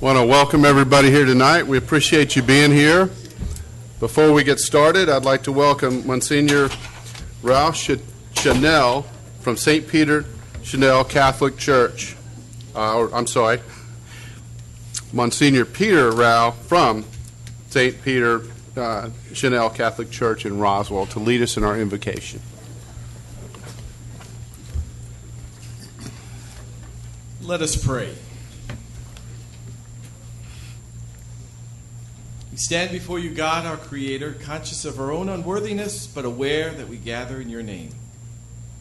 Want to welcome everybody here tonight. We appreciate you being here. Before we get started, I'd like to welcome Monsignor Ralph Chanel from St. Peter Chanel Catholic Church. Monsignor Peter Rao from St. Peter Chanel Catholic Church in Roswell to lead us in our invocation. Let us pray. We stand before you, God, our Creator, conscious of our own unworthiness, but aware that we gather in your name.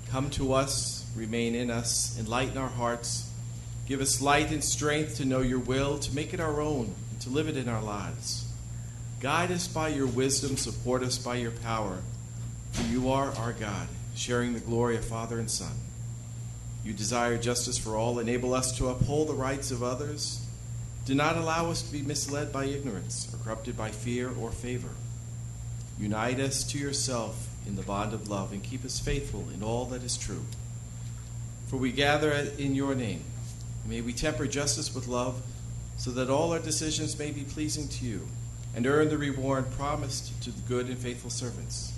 Come to us, remain in us, enlighten our hearts, give us light and strength to know your will, to make it our own, and to live it in our lives. Guide us by your wisdom, support us by your power, for you are our God, sharing the glory of Father and Son. You desire justice for all, enable us to uphold the rights of others. Do not allow us to be misled by ignorance or corrupted by fear or favor. Unite us to yourself in the bond of love and keep us faithful in all that is true. For we gather in your name. May we temper justice with love so that all our decisions may be pleasing to you and earn the reward promised to the good and faithful servants.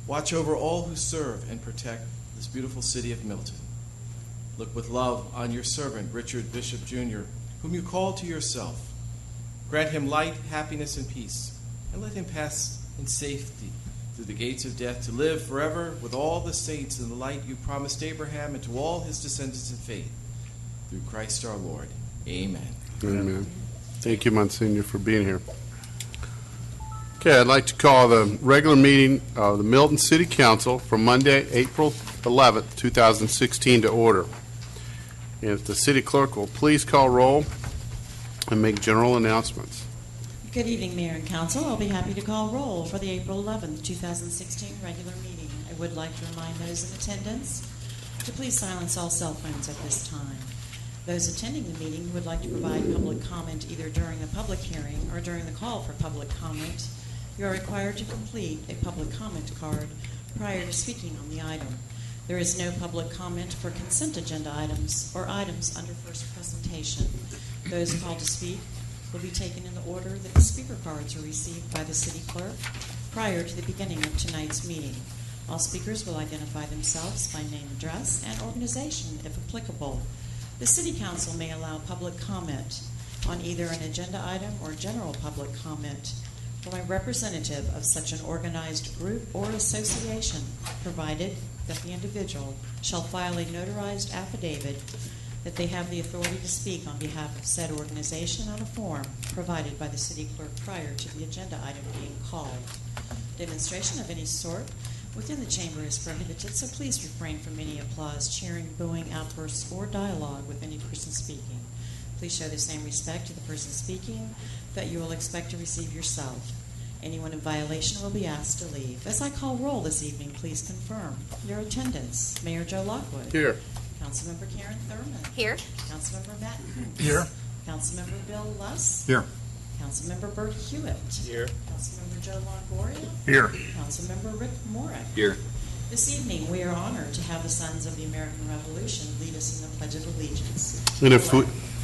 Watch over all who serve and protect this beautiful city of Milton. Look with love on your servant, Richard Bishop Jr., whom you call to yourself. Grant him light, happiness, and peace, and let him pass in safety through the gates of death to live forever with all the saints in the light you promised Abraham and to all his descendants in faith. Through Christ our Lord. Amen. Amen. Thank you, Monsignor, for being here. Okay, I'd like to call the regular meeting of the Milton City Council for Monday, April 11th, 2016 to order. And if the city clerk will please call roll and make general announcements. Good evening, Mayor and Council. I'll be happy to call roll for the April 11th, 2016 regular meeting. I would like to remind those in attendance to please silence all cell phones at this time. Those attending the meeting who would like to provide public comment either during a public hearing or during the call for public comment, you are required to complete a public comment card prior to speaking on the item. There is no public comment for consent agenda items or items under first presentation. Those called to speak will be taken in the order that the speaker cards are received by the city clerk prior to the beginning of tonight's meeting. All speakers will identify themselves by name, address, and organization if applicable. The City Council may allow public comment on either an agenda item or general public comment from a representative of such an organized group or association, provided that the individual shall file a notarized affidavit that they have the authority to speak on behalf of said organization on a form provided by the city clerk prior to the agenda item being called. Demonstration of any sort within the chamber is prohibited, so please refrain from any applause, cheering, booing, outbursts, or dialogue with any person speaking. Please show the same respect to the person speaking that you will expect to receive yourself. Anyone in violation will be asked to leave. As I call roll this evening, please confirm your attendance. Mayor Joe Lockwood. Here. Councilmember Karen Thurman. Here. Councilmember Matt Coombs. Here. Councilmember Bill Luss. Here. Councilmember Bert Hewitt. Here. Councilmember Joe Longoria. Here. Councilmember Rick Morrick. Here. This evening, we are honored to have the Sons of the American Revolution lead us in the Pledge of Allegiance. And if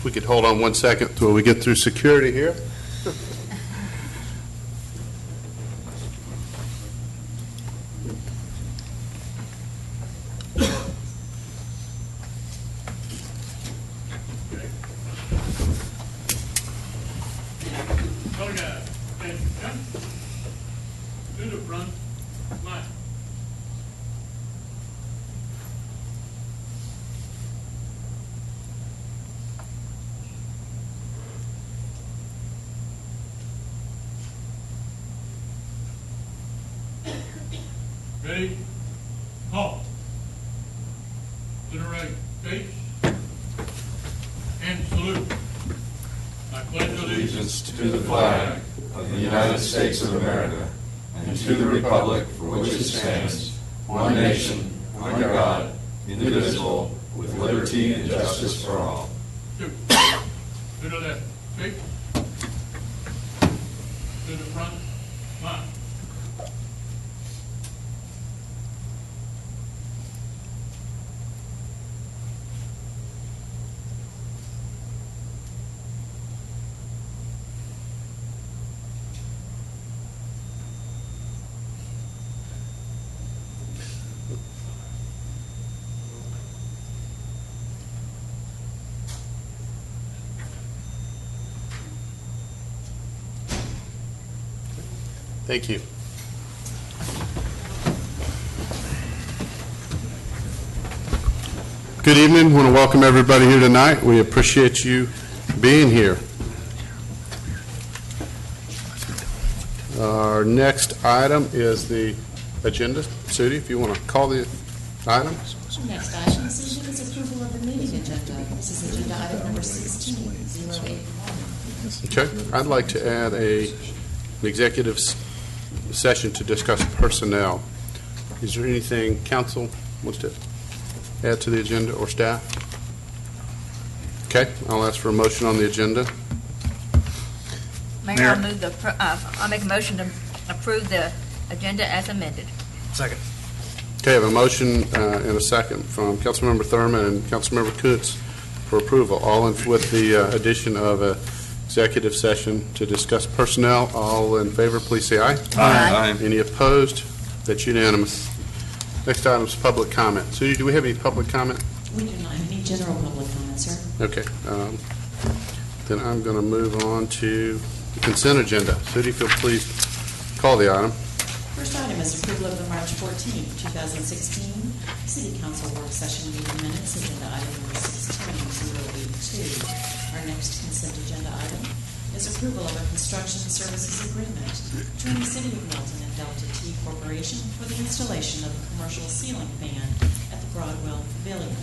we could hold on 1 second until we get through security here. To the front line. Ready? Halt. To the right. Face. And salute. I pledge allegiance to the flag of the United States of America and to the republic for which it stands, one nation, under God, indivisible, with liberty and justice for all. To the left. Face. To the front line. Thank you. Good evening. Want to welcome everybody here tonight. We appreciate you being here. Our next item is the agenda. Sudi, if you want to call the item. Next item this evening is approval of the meeting agenda. This is agenda item number 16-081. Okay. I'd like to add an executive session to discuss personnel. Is there anything council wants to add to the agenda or staff? Okay. I'll ask for a motion on the agenda. Mayor, I'll make a motion to approve the agenda as amended. Second. Okay, I have a motion and a second from Councilmember Thurman and Councilmember Kutz for approval, all with the addition of a executive session to discuss personnel. All in favor, please say aye. Aye. Any opposed? That's unanimous. Next item is public comment. Sudi, do we have any public comment? We do not have any general public comments, sir. Okay. Then I'm going to move on to the consent agenda. Sudi, if you'll please call the item. First item is approval of the March 14, 2016 City Council Work Session meeting minutes, agenda item number 16-082. Our next consent agenda item is approval of a construction services agreement between the City of Milton and Delta T Corporation for the installation of a commercial ceiling fan at the Broadwell Pavilion.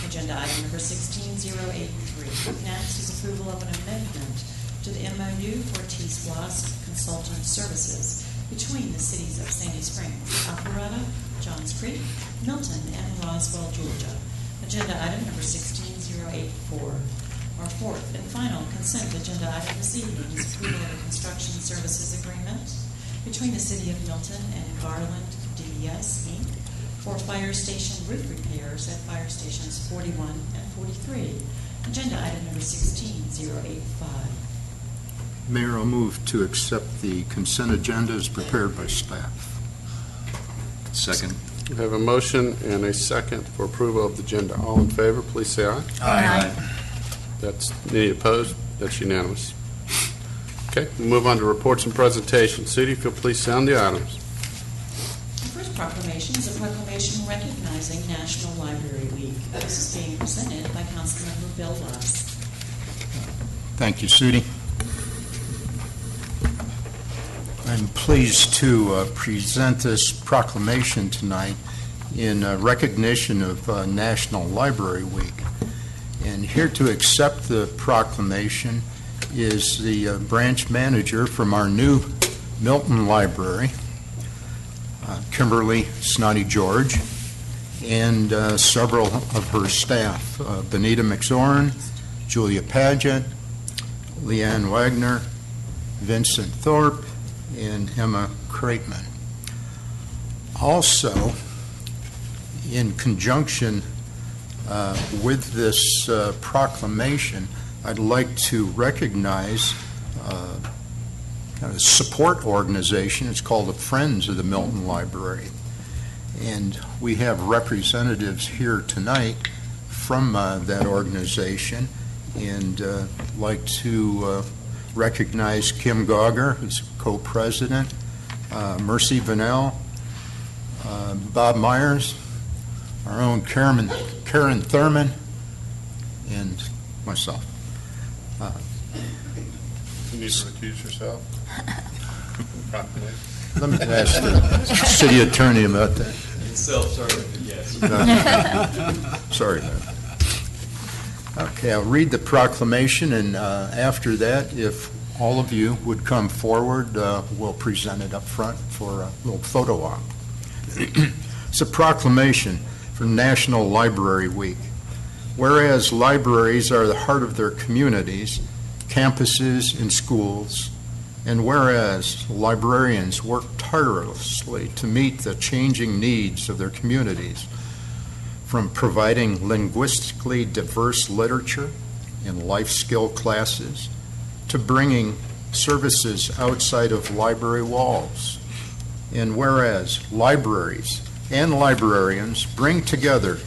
Agenda item number 16-083. Next is approval of an amendment to the MOU for T-SPLOST Consultant Services between the cities of Sandy Springs, Alpharetta, Johns Creek, Milton, and Roswell, Georgia. Agenda item number 16-084. Our fourth and final consent agenda item this evening is approval of a construction services agreement between the City of Milton and Garland DBS, Inc. for fire station roof repairs at fire stations 41 and 43. Agenda item number 16-085. Mayor, I'll move to accept the consent agenda as prepared by staff. Second. We have a motion and a second for approval of the agenda. All in favor, please say aye. Aye. That's, any opposed? That's unanimous. Okay, we'll move on to reports and presentations. Sudi, if you'll please sound the items. The first proclamation is a proclamation recognizing National Library Week. This is being presented by Councilmember Bill Luss. Thank you, Sudi. I'm pleased to present this proclamation tonight in recognition of National Library Week. And here to accept the proclamation is the branch manager from our new Milton Library, Kimberly Snotty George, and several of her staff, Benita McZorn, Julia Paget, Leanne Wagner, Vincent Thorpe, and Emma Crateman. Also, in conjunction with this proclamation, I'd like to recognize a support organization. It's called the Friends of the Milton Library. And we have representatives here tonight from that organization, and like to recognize Kim Gauger, who's co-president, Mercy Vanell, Bob Myers, our own Karen Thurman, and myself. You need to recuse yourself. Let me ask the city attorney about that. Self-serving, yes. Sorry about that. Okay, I'll read the proclamation, and after that, if all of you would come forward, we'll present it up front for a little photo op. It's a proclamation for National Library Week. Whereas libraries are the heart of their communities, campuses, and schools, and whereas librarians work tirelessly to meet the changing needs of their communities, from providing linguistically diverse literature and life skill classes to bringing services outside of library walls. And whereas libraries and librarians bring together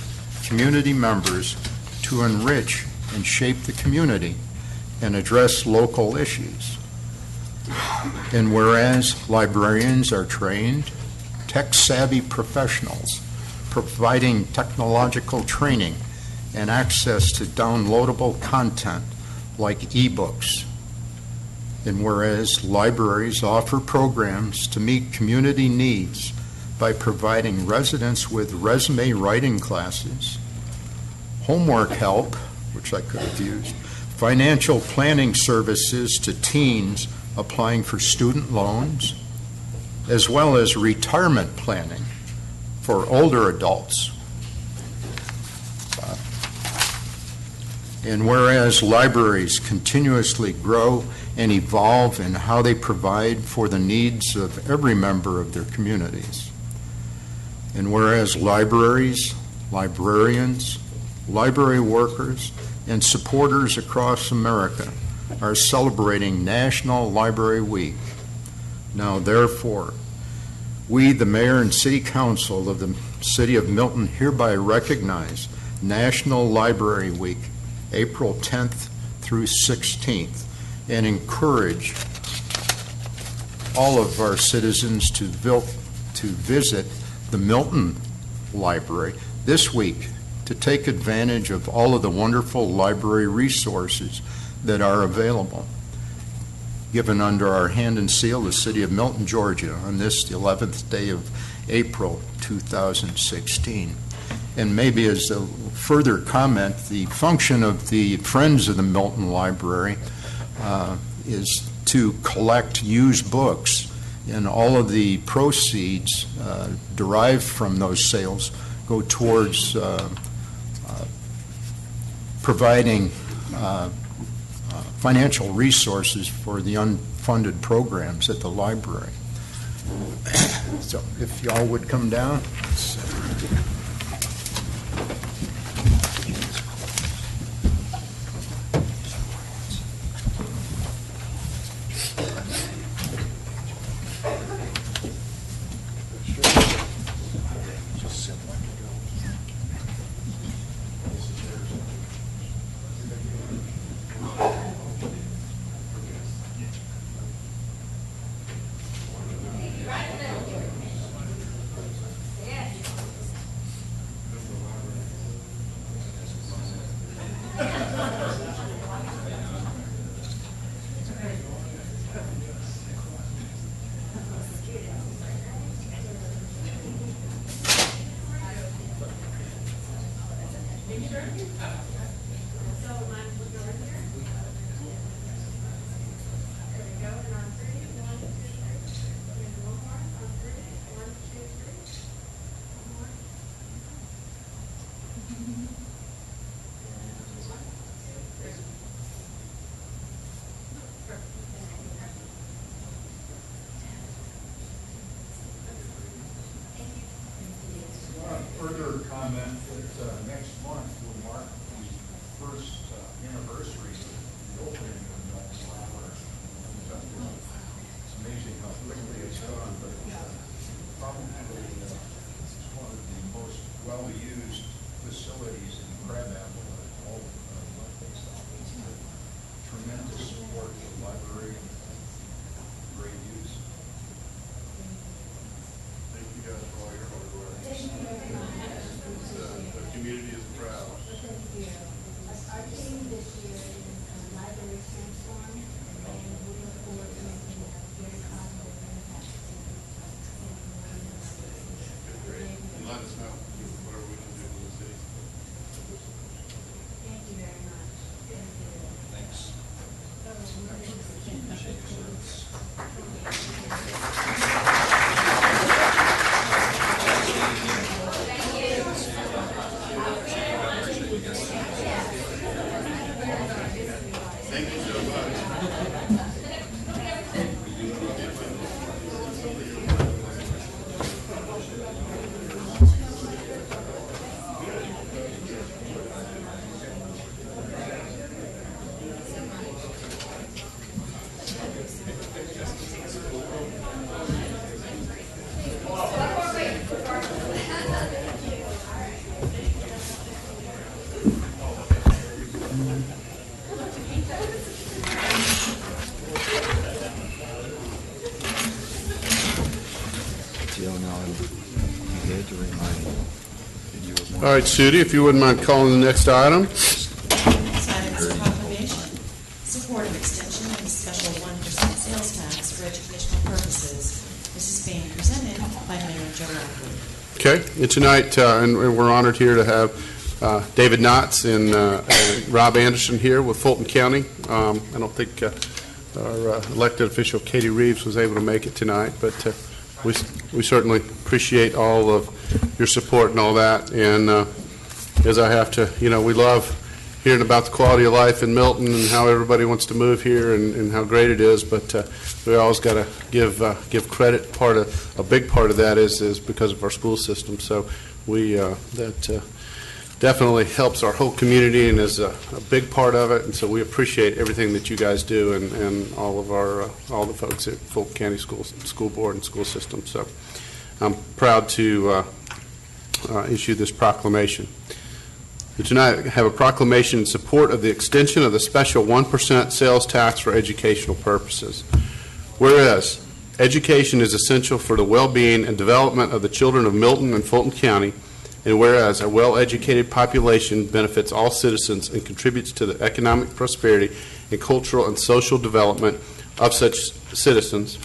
community members to enrich and shape the community and address local issues. And whereas librarians are trained, tech-savvy professionals providing technological training and access to downloadable content like ebooks. And whereas libraries offer programs to meet community needs by providing residents with resume writing classes, homework help, which I could have used, financial planning services to teens applying for student loans, as well as retirement planning for older adults. And whereas libraries continuously grow and evolve in how they provide for the needs of every member of their communities. And whereas libraries, librarians, library workers, and supporters across America are celebrating National Library Week. Now, therefore, we, the Mayor and City Council of the City of Milton, hereby recognize National Library Week, April 10th through 16th, and encourage all of our citizens to visit the Milton Library this week to take advantage of all of the wonderful library resources that are available. Given under our hand and seal, the City of Milton, Georgia, on this, the 11th day of April 2016. And maybe as a further comment, the function of the Friends of the Milton Library is to collect used books, and all of the proceeds derived from those sales go towards providing financial resources for the unfunded programs at the library. So if y'all would come down. Further comment that next month will mark the first anniversary of the opening of the Milton Library. It's amazing how quickly it's gone, but probably it's one of the most well-used facilities in Crabapple and all of the tremendous support for the library and great use. Thank you guys for all your hard work. The community is proud. Our team this year is library transform, and we look forward to making a very positive impact. And let us know whatever we can do in the city. Thank you very much. Thank you. Thanks. All right, Sudi, if you wouldn't mind calling the next item. Next item is a proclamation. Support of extension of the special 1% sales tax for educational purposes. This is being presented by Mayor Joe Rockley. Okay, and tonight, and we're honored here to have David Knotts and Rob Anderson here with Fulton County. I don't think our elected official Katie Reeves was able to make it tonight, but we certainly appreciate all of your support and all that. And as I have to, we love hearing about the quality of life in Milton and how everybody wants to move here and how great it is, but we always got to give credit. A big part of that is because of our school system. So that definitely helps our whole community and is a big part of it. And so we appreciate everything that you guys do and all of all the folks at Fulton County School Board and school system. So I'm proud to issue this proclamation. Tonight, I have a proclamation in support of the extension of the special 1% sales tax for educational purposes. Whereas education is essential for the well-being and development of the children of Milton and Fulton County, and whereas a well-educated population benefits all citizens and contributes to the economic prosperity and cultural and social development of such citizens,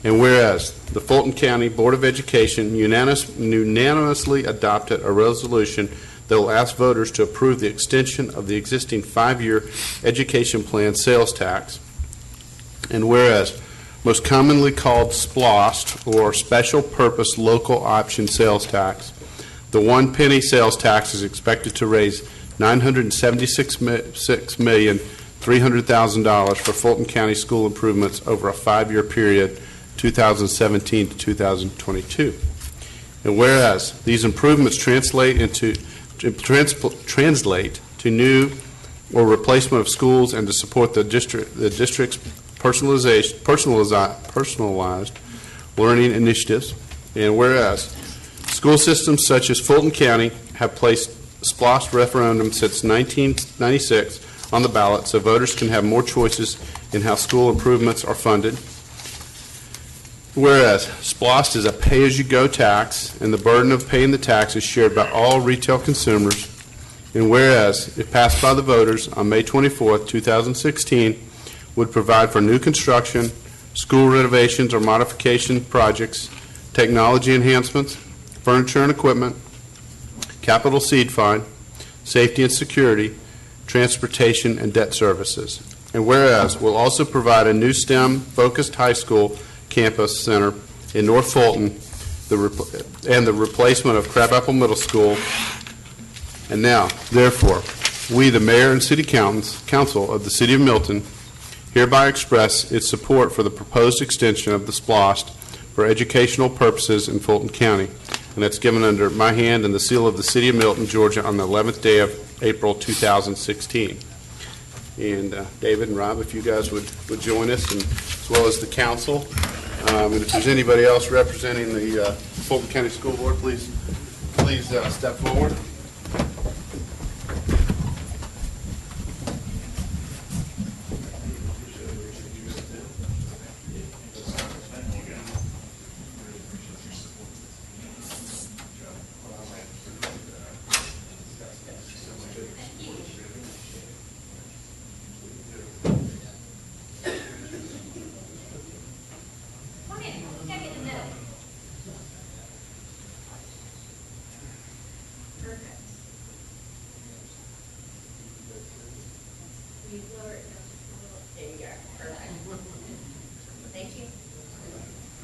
and whereas the Fulton County Board of Education unanimously adopted a resolution that will ask voters to approve the extension of the existing 5-year education plan sales tax, and whereas most commonly called SPLOST, or Special Purpose Local Option Sales Tax, the 1 penny sales tax is expected to raise $976,300,000 for Fulton County school improvements over a 5-year period, 2017 to 2022. And whereas these improvements translate to new or replacement of schools and to support the district's personalized learning initiatives, and whereas school systems such as Fulton County have placed SPLOST referendum since 1996 on the ballot so voters can have more choices in how school improvements are funded. Whereas SPLOST is a pay-as-you-go tax and the burden of paying the tax is shared by all retail consumers. And whereas, if passed by the voters on May 24, 2016, would provide for new construction, school renovations or modification projects, technology enhancements, furniture and equipment, capital seed fund, safety and security, transportation, and debt services. And whereas we'll also provide a new STEM-focused high school campus center in North Fulton and the replacement of Crabapple Middle School. And now, therefore, we, the Mayor and City Council of the City of Milton, hereby express its support for the proposed extension of the SPLOST for educational purposes in Fulton County. And that's given under my hand and the seal of the City of Milton, Georgia, on the 11th day of April 2016. And David and Rob, if you guys would join us, and as well as the council. And if there's anybody else representing the Fulton County School Board, please step forward.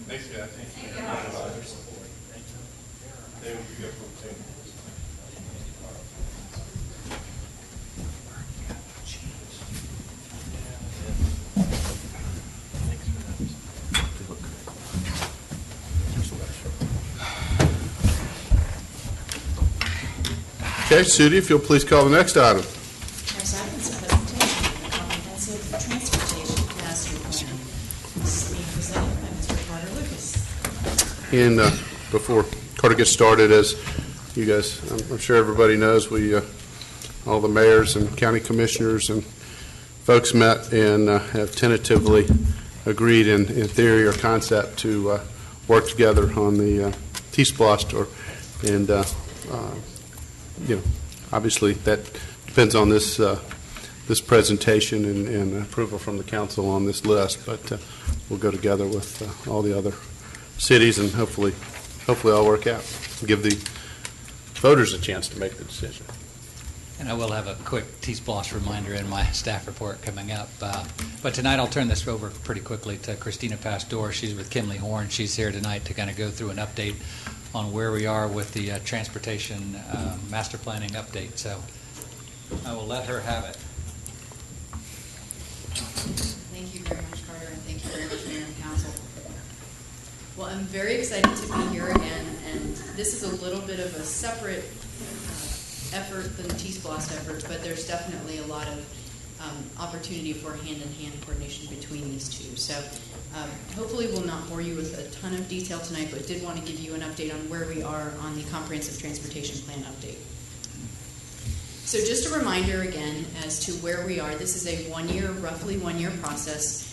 Thanks, guys. Okay, Sudi, if you'll please call the next item. Next item is a presentation of the comprehensive transportation master plan. This is being presented by Mr. Carter Lucas. And before Carter gets started, as you guys, I'm sure everybody knows, we, all the mayors and county commissioners and folks met and have tentatively agreed in theory or concept to work together on the T-SPLOST, and obviously that depends on this this presentation and approval from the council on this list, but we'll go together with all the other cities and hopefully all work out. Give the voters a chance to make the decision. And I will have a quick T-Splosh reminder in my staff report coming up. But tonight I'll turn this over pretty quickly to Christina Pastor. She's with Kimley Horn. She's here tonight to kind of go through an update on where we are with the transportation master planning update. So I will let her have it. Thank you very much, Carter, and thank you very much, Mayor and Council. Well, I'm very excited to be here again, and this is a little bit of a separate effort than the T-Splosh effort, but there's definitely a lot of opportunity for hand-in-hand coordination between these two. So hopefully we'll not bore you with a ton of detail tonight, but did want to give you an update on where we are on the Comprehensive Transportation Plan update. So just a reminder again as to where we are. This is a roughly one-year process.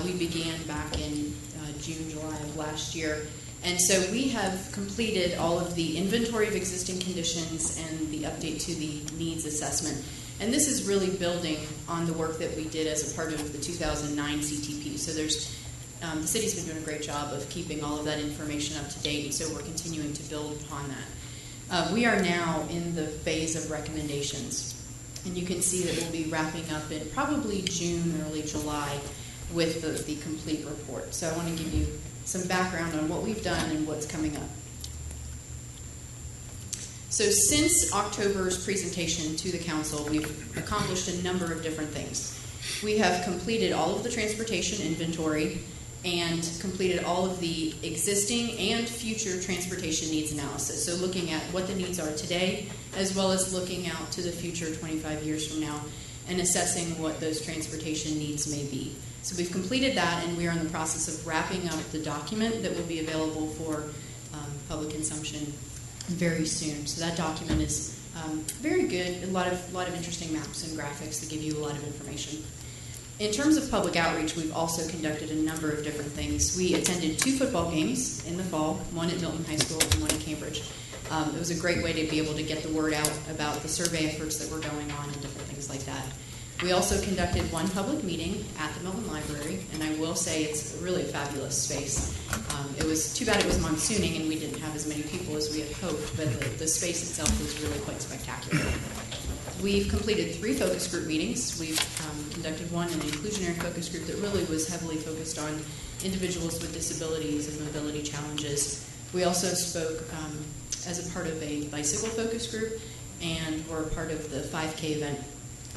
We began back in June, July of last year. And so we have completed all of the inventory of existing conditions and the update to the needs assessment. And this is really building on the work that we did as a part of the 2009 CTP. So there's the city's been doing a great job of keeping all of that information up to date, and so we're continuing to build upon that. We are now in the phase of recommendations, and you can see that we'll be wrapping up in probably June, early July with the complete report. So I want to give you some background on what we've done and what's coming up. So since October's presentation to the council, we've accomplished a number of different things. We have completed all of the transportation inventory and completed all of the existing and future transportation needs analysis. So looking at what the needs are today, as well as looking out to the future 25 years from now and assessing what those transportation needs may be. So we've completed that, and we are in the process of wrapping up the document that will be available for public consumption very soon. So that document is very good, a lot of interesting maps and graphics that give you a lot of information. In terms of public outreach, we've also conducted a number of different things. We attended 2 football games in the fall, one at Milton High School and one in Cambridge. It was a great way to be able to get the word out about the survey efforts that were going on and different things like that. We also conducted 1 public meeting at the Milton Library, and I will say it's really a fabulous space. It was too bad it was monsooning and we didn't have as many people as we had hoped, but the space itself was really quite spectacular. We've completed 3 focus group meetings. We've conducted one, an inclusionary focus group that really was heavily focused on individuals with disabilities and mobility challenges. We also spoke as a part of a bicycle focus group, and were part of the 5K event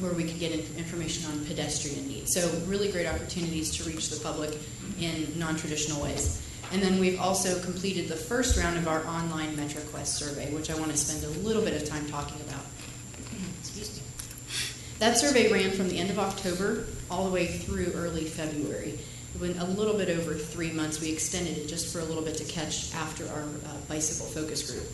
where we could get information on pedestrian needs. So really great opportunities to reach the public in non-traditional ways. And then we've also completed the first round of our online MetroQuest survey, which I want to spend a little bit of time talking about. Excuse me. That survey ran from the end of October all the way through early February. It went a little bit over 3 months. We extended it just for a little bit to catch after our bicycle focus group.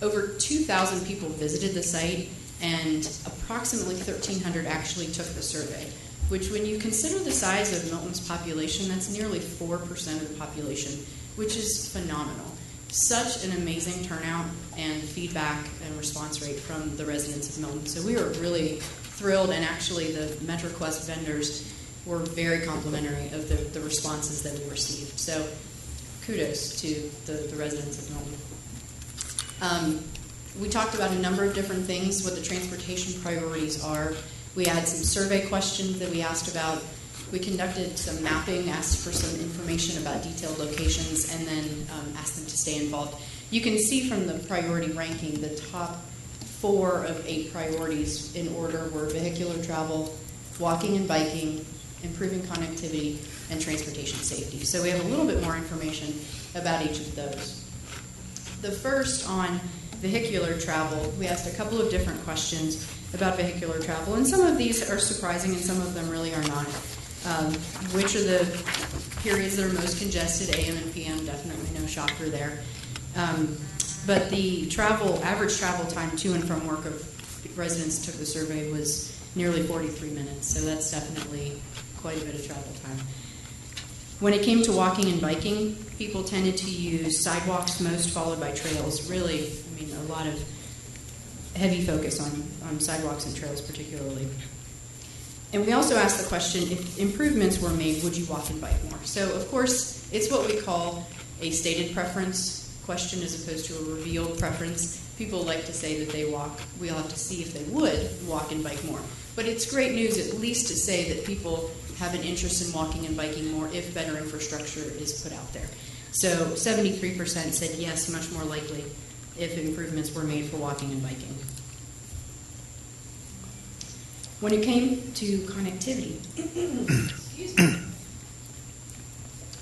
Over 2,000 people visited the site, and approximately 1,300 actually took the survey, which when you consider the size of Milton's population, that's nearly 4% of the population, which is phenomenal. Such an amazing turnout and feedback and response rate from the residents of Milton. So we were really thrilled, and actually the MetroQuest vendors were very complimentary of the responses that we received. So kudos to the residents of Milton. We talked about a number of different things, what the transportation priorities are. We had some survey questions that we asked about. We conducted some mapping, asked for some information about detailed locations, and then asked them to stay involved. You can see from the priority ranking, the top 4 of 8 priorities in order were vehicular travel, walking and biking, improving connectivity, and transportation safety. So we have a little bit more information about each of those. The first on vehicular travel, we asked a couple of different questions about vehicular travel, and some of these are surprising and some of them really are not. Which are the periods that are most congested? AM and PM, definitely no shocker there. But the average travel time to and from work of residents who took the survey was nearly 43 minutes, so that's definitely quite a bit of travel time. When it came to walking and biking, people tended to use sidewalks most, followed by trails. Really, I mean, a lot of heavy focus on sidewalks and trails particularly. And we also asked the question, if improvements were made, would you walk and bike more? So, of course, it's what we call a stated preference question as opposed to a revealed preference. People like to say that they walk. We'll have to see if they would walk and bike more. But it's great news at least to say that people have an interest in walking and biking more if better infrastructure is put out there. So 73% said yes, much more likely if improvements were made for walking and biking. When it came to connectivity, excuse me,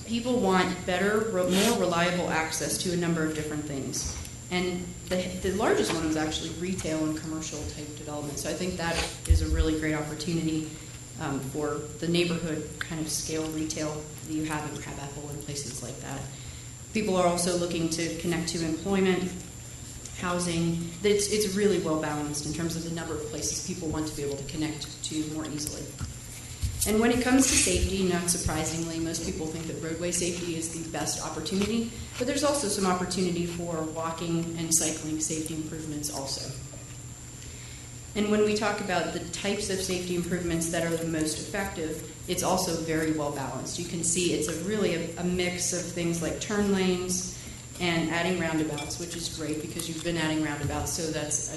people want better, more reliable access to a number of different things. And the largest one was actually retail and commercial type development. So I think that is a really great opportunity for the neighborhood kind of scale retail that you have in Crabapple and places like that. People are also looking to connect to employment, housing. It's really well balanced in terms of the number of places people want to be able to connect to more easily. And when it comes to safety, not surprisingly, most people think that roadway safety is the best opportunity, but there's also some opportunity for walking and cycling safety improvements also. And when we talk about the types of safety improvements that are the most effective, it's also very well balanced. You can see it's really a mix of things like turn lanes and adding roundabouts, which is great because you've been adding roundabouts, so that's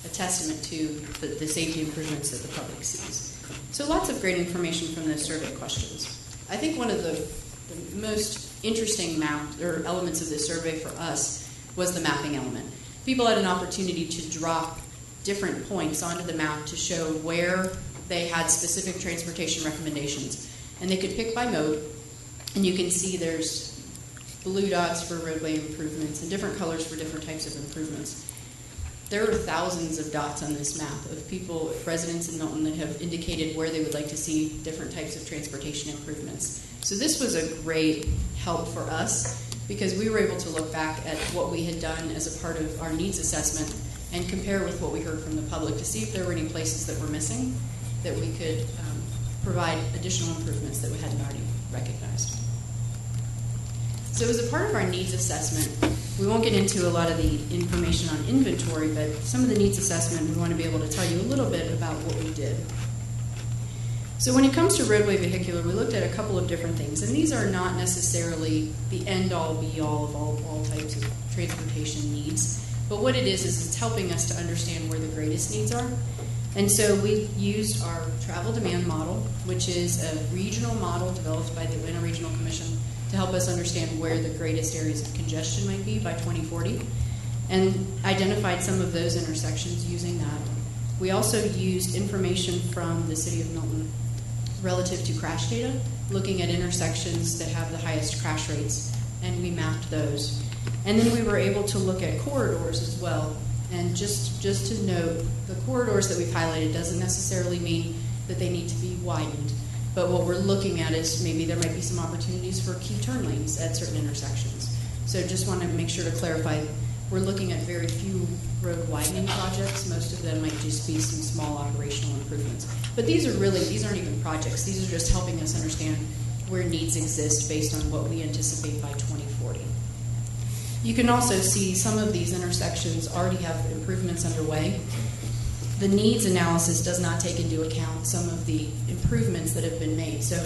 a testament to the safety improvements that the public sees. So lots of great information from those survey questions. I think one of the most interesting elements of this survey for us was the mapping element. People had an opportunity to drop different points onto the map to show where they had specific transportation recommendations. And they could pick by mode, and you can see there's blue dots for roadway improvements and different colors for different types of improvements. There are thousands of dots on this map of people, residents in Milton, that have indicated where they would like to see different types of transportation improvements. So this was a great help for us because we were able to look back at what we had done as a part of our needs assessment and compare with what we heard from the public to see if there were any places that were missing that we could provide additional improvements that we hadn't already recognized. So as a part of our needs assessment, we won't get into a lot of the information on inventory, but some of the needs assessment, we want to be able to tell you a little bit about what we did. So when it comes to roadway vehicular, we looked at a couple of different things, and these are not necessarily the end-all, be-all of all types of transportation needs, but what it is it's helping us to understand where the greatest needs are. And so we used our travel demand model, which is a regional model developed by the Atlanta Regional Commission to help us understand where the greatest areas of congestion might be by 2040, and identified some of those intersections using that. We also used information from the City of Milton relative to crash data, looking at intersections that have the highest crash rates, and we mapped those. And then we were able to look at corridors as well. And just to note, the corridors that we've highlighted doesn't necessarily mean that they need to be widened. But what we're looking at is maybe there might be some opportunities for key turn lanes at certain intersections. So just want to make sure to clarify, we're looking at very few road widening projects. Most of them might just be some small operational improvements. But these aren't even projects. These are just helping us understand where needs exist based on what we anticipate by 2040. You can also see some of these intersections already have improvements underway. The needs analysis does not take into account some of the improvements that have been made. So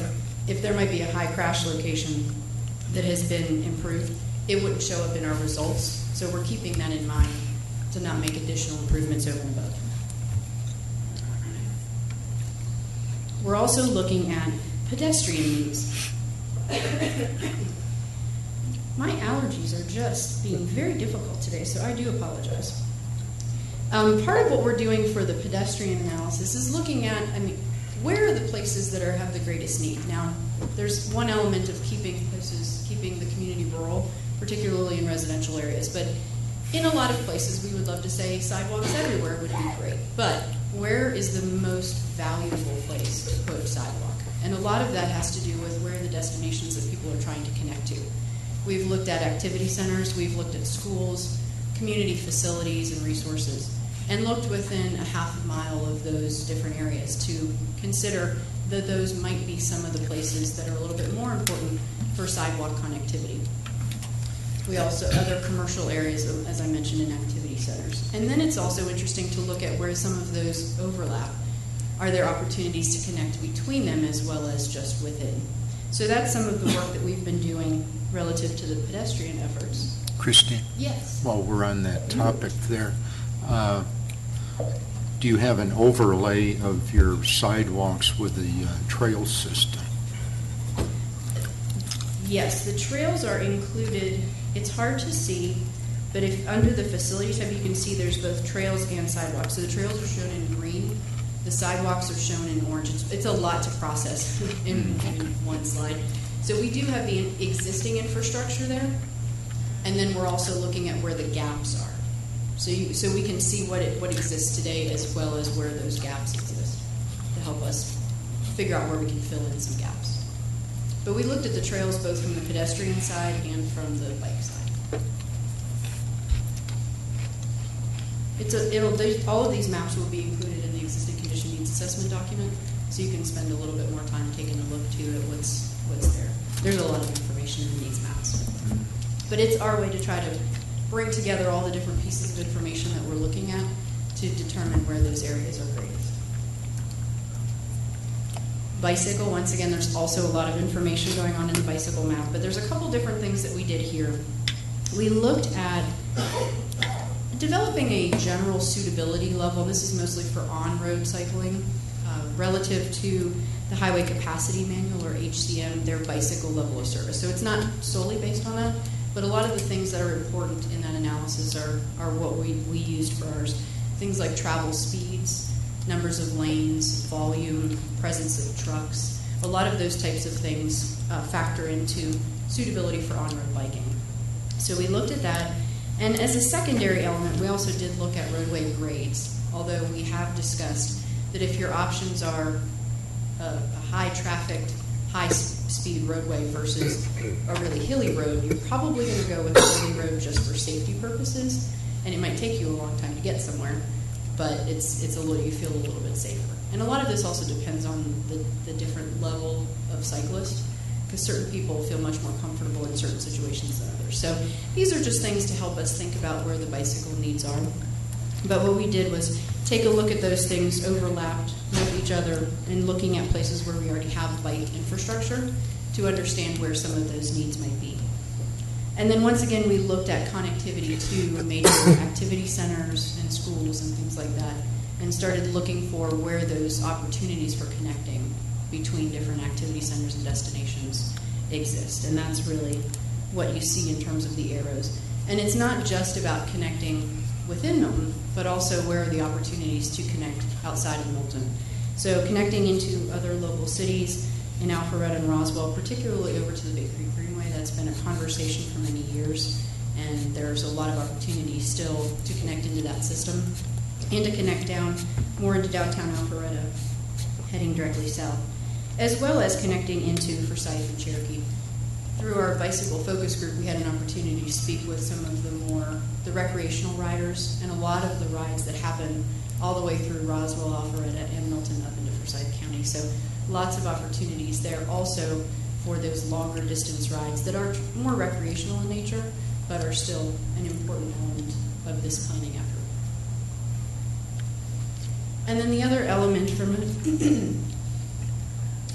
if there might be a high crash location that has been improved, it wouldn't show up in our results. So we're keeping that in mind to not make additional improvements over and above. We're also looking at pedestrian needs. My allergies are just being very difficult today, so I do apologize. Part of what we're doing for the pedestrian analysis is looking at, where are the places that have the greatest need? Now, there's one element of keeping the community rural, particularly in residential areas, but in a lot of places we would love to say sidewalks everywhere would be great, but where is the most valuable place to put sidewalk? And a lot of that has to do with where are the destinations that people are trying to connect to. We've looked at activity centers, we've looked at schools, community facilities and resources, and looked within a half a mile of those different areas to consider that those might be some of the places that are a little bit more important for sidewalk connectivity. We also, other commercial areas, as I mentioned, in activity centers. And then it's also interesting to look at where some of those overlap. Are there opportunities to connect between them as well as just within? So that's some of the work that we've been doing relative to the pedestrian efforts. Christine, Yes. while we're on that topic there, do you have an overlay of your sidewalks with the trail system? Yes, the trails are included. It's hard to see, but if under the facility tab, you can see there's both trails and sidewalks. So the trails are shown in green, the sidewalks are shown in orange. It's a lot to process in one slide. So we do have the existing infrastructure there, and then we're also looking at where the gaps are. So we can see what exists today as well as where those gaps exist to help us figure out where we can fill in some gaps. But we looked at the trails both from the pedestrian side and from the bike side. All of these maps will be included in the existing condition needs assessment document, so you can spend a little bit more time taking a look too at what's there. There's a lot of information in these maps. But it's our way to try to bring together all the different pieces of information that we're looking at to determine where those areas are greatest. Bicycle, once again, there's also a lot of information going on in the bicycle map, but there's a couple different things that we did here. We looked at developing a general suitability level. This is mostly for on-road cycling, relative to the Highway Capacity Manual, or HCM, their bicycle level of service. So it's not solely based on that, but a lot of the things that are important in that analysis are what we used for ours. Things like travel speeds, numbers of lanes, volume, presence of trucks. A lot of those types of things factor into suitability for on-road biking. So we looked at that. And as a secondary element, we also did look at roadway grades, although we have discussed that if your options are a high-trafficked, high-speed roadway versus a really hilly road, you're probably going to go with a hilly road just for safety purposes, and it might take you a long time to get somewhere, but it's a little, you feel a little bit safer. And a lot of this also depends on the different level of cyclist, because certain people feel much more comfortable in certain situations than others. So these are just things to help us think about where the bicycle needs are. But what we did was take a look at those things overlapped with each other and looking at places where we already have bike infrastructure to understand where some of those needs might be. And then once again, we looked at connectivity to major activity centers and schools and things like that, and started looking for where those opportunities for connecting between different activity centers and destinations exist. And that's really what you see in terms of the arrows. And it's not just about connecting within Milton, but also where are the opportunities to connect outside of Milton. So connecting into other local cities in Alpharetta and Roswell, particularly over to the Big Creek Greenway. That's been a conversation for many years, and there's a lot of opportunities still to connect into that system and to connect down more into downtown Alpharetta, heading directly south, as well as connecting into Forsyth and Cherokee. Through our bicycle focus group, we had an opportunity to speak with some of the recreational riders, and a lot of the rides that happen all the way through Roswell, Alpharetta, and Milton up into Forsyth County. So lots of opportunities there also for those longer distance rides that are more recreational in nature, but are still an important element of this planning effort. And then the other element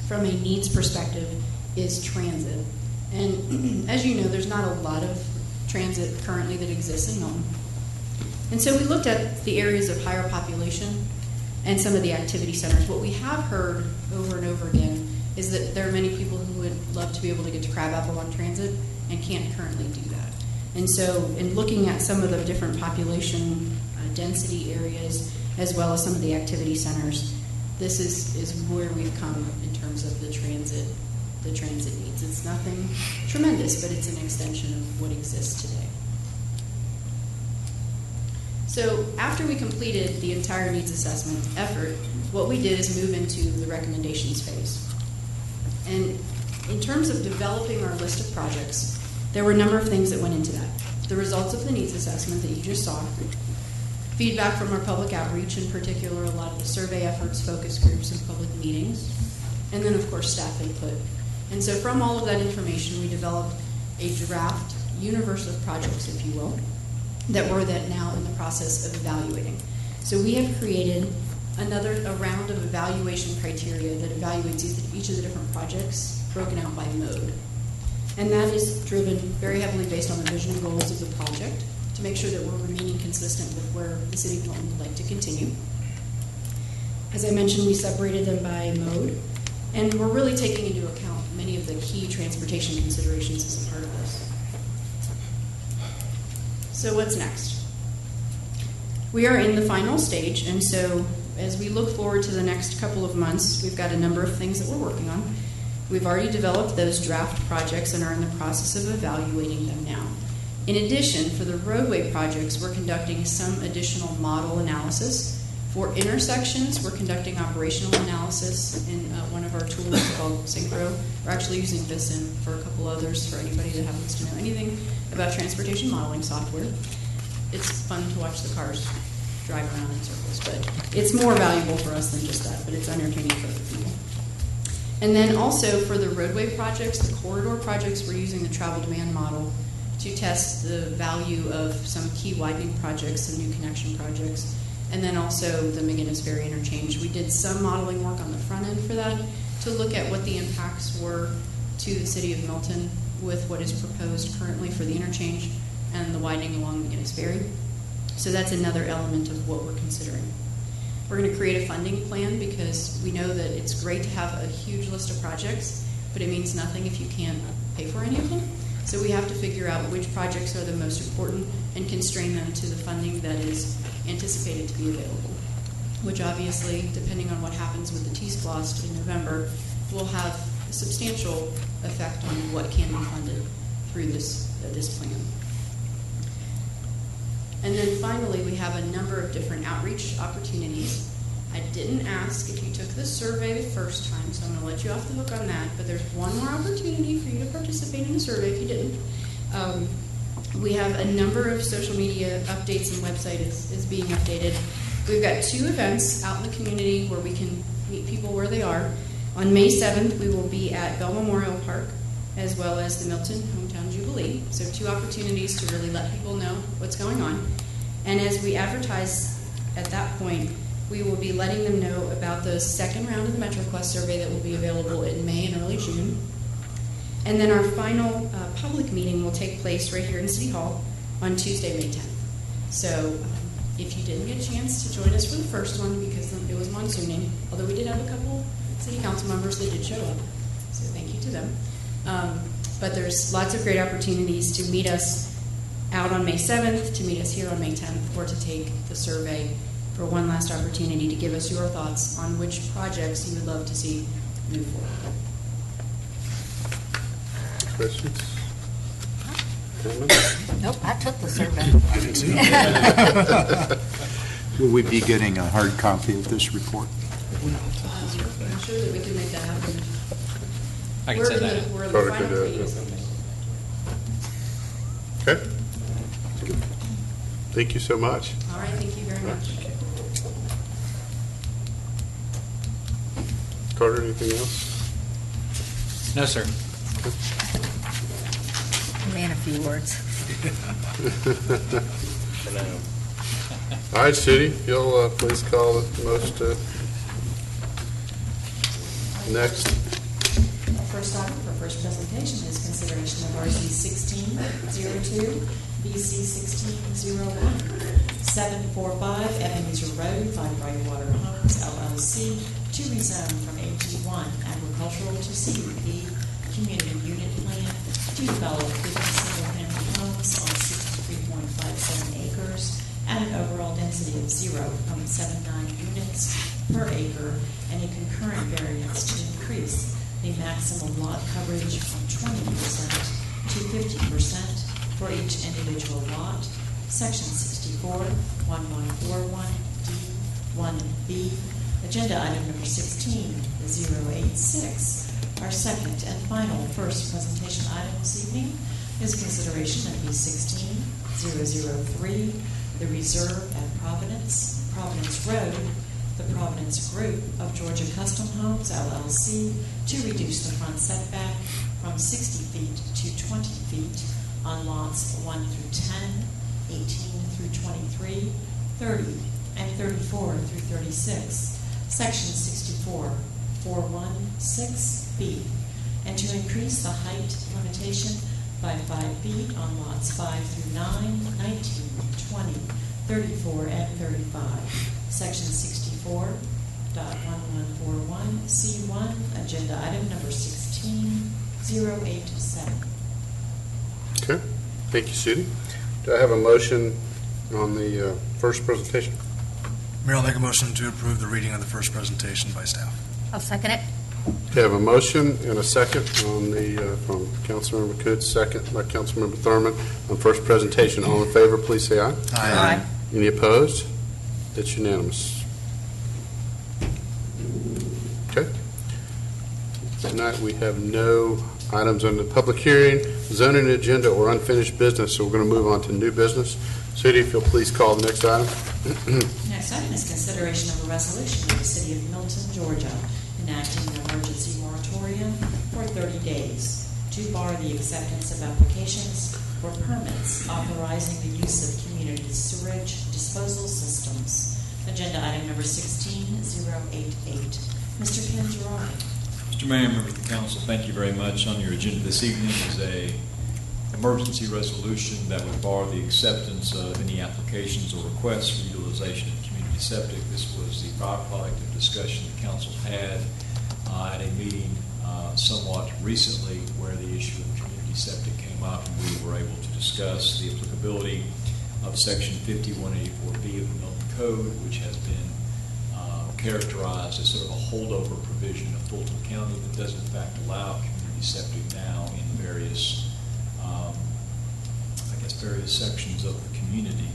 from a needs perspective is transit. And as you know, there's not a lot of transit currently that exists in Milton. And so we looked at the areas of higher population and some of the activity centers. What we have heard over and over again is that there are many people who would love to be able to get to Crabapple on transit and can't currently do that. And so in looking at some of the different population density areas, as well as some of the activity centers, this is where we've come in terms of the transit needs. It's nothing tremendous, but it's an extension of what exists today. So after we completed the entire needs assessment effort, what we did is move into the recommendations phase. And in terms of developing our list of projects, there were a number of things that went into that. The results of the needs assessment that you just saw, feedback from our public outreach, in particular a lot of the survey efforts, focus groups, and public meetings, and then of course staff input. And so from all of that information, we developed a draft universe of projects, if you will, that we're now in the process of evaluating. So we have created a round of evaluation criteria that evaluates each of the different projects broken out by mode. And that is driven very heavily based on the vision and goals of the project to make sure that we're remaining consistent with where the City of Milton would like to continue. As I mentioned, we separated them by mode, and we're really taking into account many of the key transportation considerations as a part of this. So what's next? We are in the final stage, and so as we look forward to the next couple of months, we've got a number of things that we're working on. We've already developed those draft projects and are in the process of evaluating them now. In addition, for the roadway projects, we're conducting some additional model analysis. For intersections, we're conducting operational analysis in one of our tools called Synchro. We're actually using this and for a couple others for anybody that happens to know anything about transportation modeling software. It's fun to watch the cars drive around in circles, but it's more valuable for us than just that, but it's entertaining for other people. And then also for the roadway projects, the corridor projects, we're using the travel demand model to test the value of some key widening projects and new connection projects, and then also the McGinnis Ferry interchange. We did some modeling work on the front end for that to look at what the impacts were to the City of Milton with what is proposed currently for the interchange and the widening along McGinnis Ferry. So that's another element of what we're considering. We're going to create a funding plan because we know that it's great to have a huge list of projects, but it means nothing if you can't pay for any of them. So we have to figure out which projects are the most important and constrain them to the funding that is anticipated to be available, which obviously, depending on what happens with the T-SPLOST in November, will have a substantial effect on what can be funded through this plan. And then finally, we have a number of different outreach opportunities. I didn't ask if you took the survey the first time, so I'm going to let you off the hook on that, but there's one more opportunity for you to participate in the survey if you didn't. We have a number of social media updates and website is being updated. We've got 2 events out in the community where we can meet people where they are. On May 7th, we will be at Bell Memorial Park, as well as the Milton Hometown Jubilee. So 2 opportunities to really let people know what's going on. And as we advertise at that point, we will be letting them know about the second round of the MetroQuest survey that will be available in May and early June. And then our final public meeting will take place right here in City Hall on Tuesday, May 10th. So if you didn't get a chance to join us for the first one because it was monsooning, although we did have a couple city council members that did show up, so thank you to them. But there's lots of great opportunities to meet us out on May 7th, to meet us here on May 10th, or to take the survey for one last opportunity to give us your thoughts on which projects you would love to see move forward. Questions? Comments? Nope, I took the survey. Will we be getting a hard copy of this report? I'm sure that we can make that happen. I can send that in. We're in the Sorry final to do it, phase. Okay. Thank you so much. All right, thank you very much. Carter, anything else? No, sir. Man, a few words. All right, City, if you'll please call the most next. First item for first presentation is consideration of RZ 1602, BC 1601, 745 Ebenezer Road, by Brightwater Homes, LLC, to rezone from AG1 agricultural to CUP community unit plan to develop 50 single-family homes on 63.57 acres at an overall density of 0.79 units per acre and a concurrent variance to increase the maximum lot coverage from 20% to 50% for each individual lot. Section 64, 1141D1B. Agenda item number 16-086. Our second and final first presentation item this evening is consideration of B16-003, the Reserve at Providence Road, the Providence Group of Georgia Custom Homes, LLC, to reduce the front setback from 60 feet to 20 feet on lots 1 through 10, 18 through 23, 30, and 34 through 36, Section 64, 416B, and to increase the height limitation by 5 feet on lots 5 through 9, 19, 20, 34, and 35, Section 64.1141C1, Agenda Item Number 16087. Okay, thank you, Sudi. Do I have a motion on the first presentation? Mayor, I'll make a motion to approve the reading of the first presentation by staff. I'll second it. Okay, I have a motion and a second on the, from Councilmember Coots, second by Councilmember Thurman on first presentation. All in favor, please say aye. Aye. Any opposed? That's unanimous. Okay. Tonight, we have no items on the public hearing, zoning agenda, or unfinished business, so we're going to move on to new business. Sudi, if you'll please call the next item. Next item is consideration of a resolution of the City of Milton, Georgia, enacting an emergency moratorium for 30 days to bar the acceptance of applications for permits authorizing the use of community sewage disposal systems. Agenda item number 16088. Mr. Ken Gerard. Mr. Mayor, members of the council, thank you very much. On your agenda this evening is a emergency resolution that would bar the acceptance of any applications or requests for utilization of community septic. This was the byproduct of discussion the council had at a meeting somewhat recently where the issue of community septic came up, and we were able to discuss the applicability of Section 5184B of the Milton Code, which has been characterized as sort of a holdover provision of Fulton County that does in fact allow community septic now in various various sections of the community.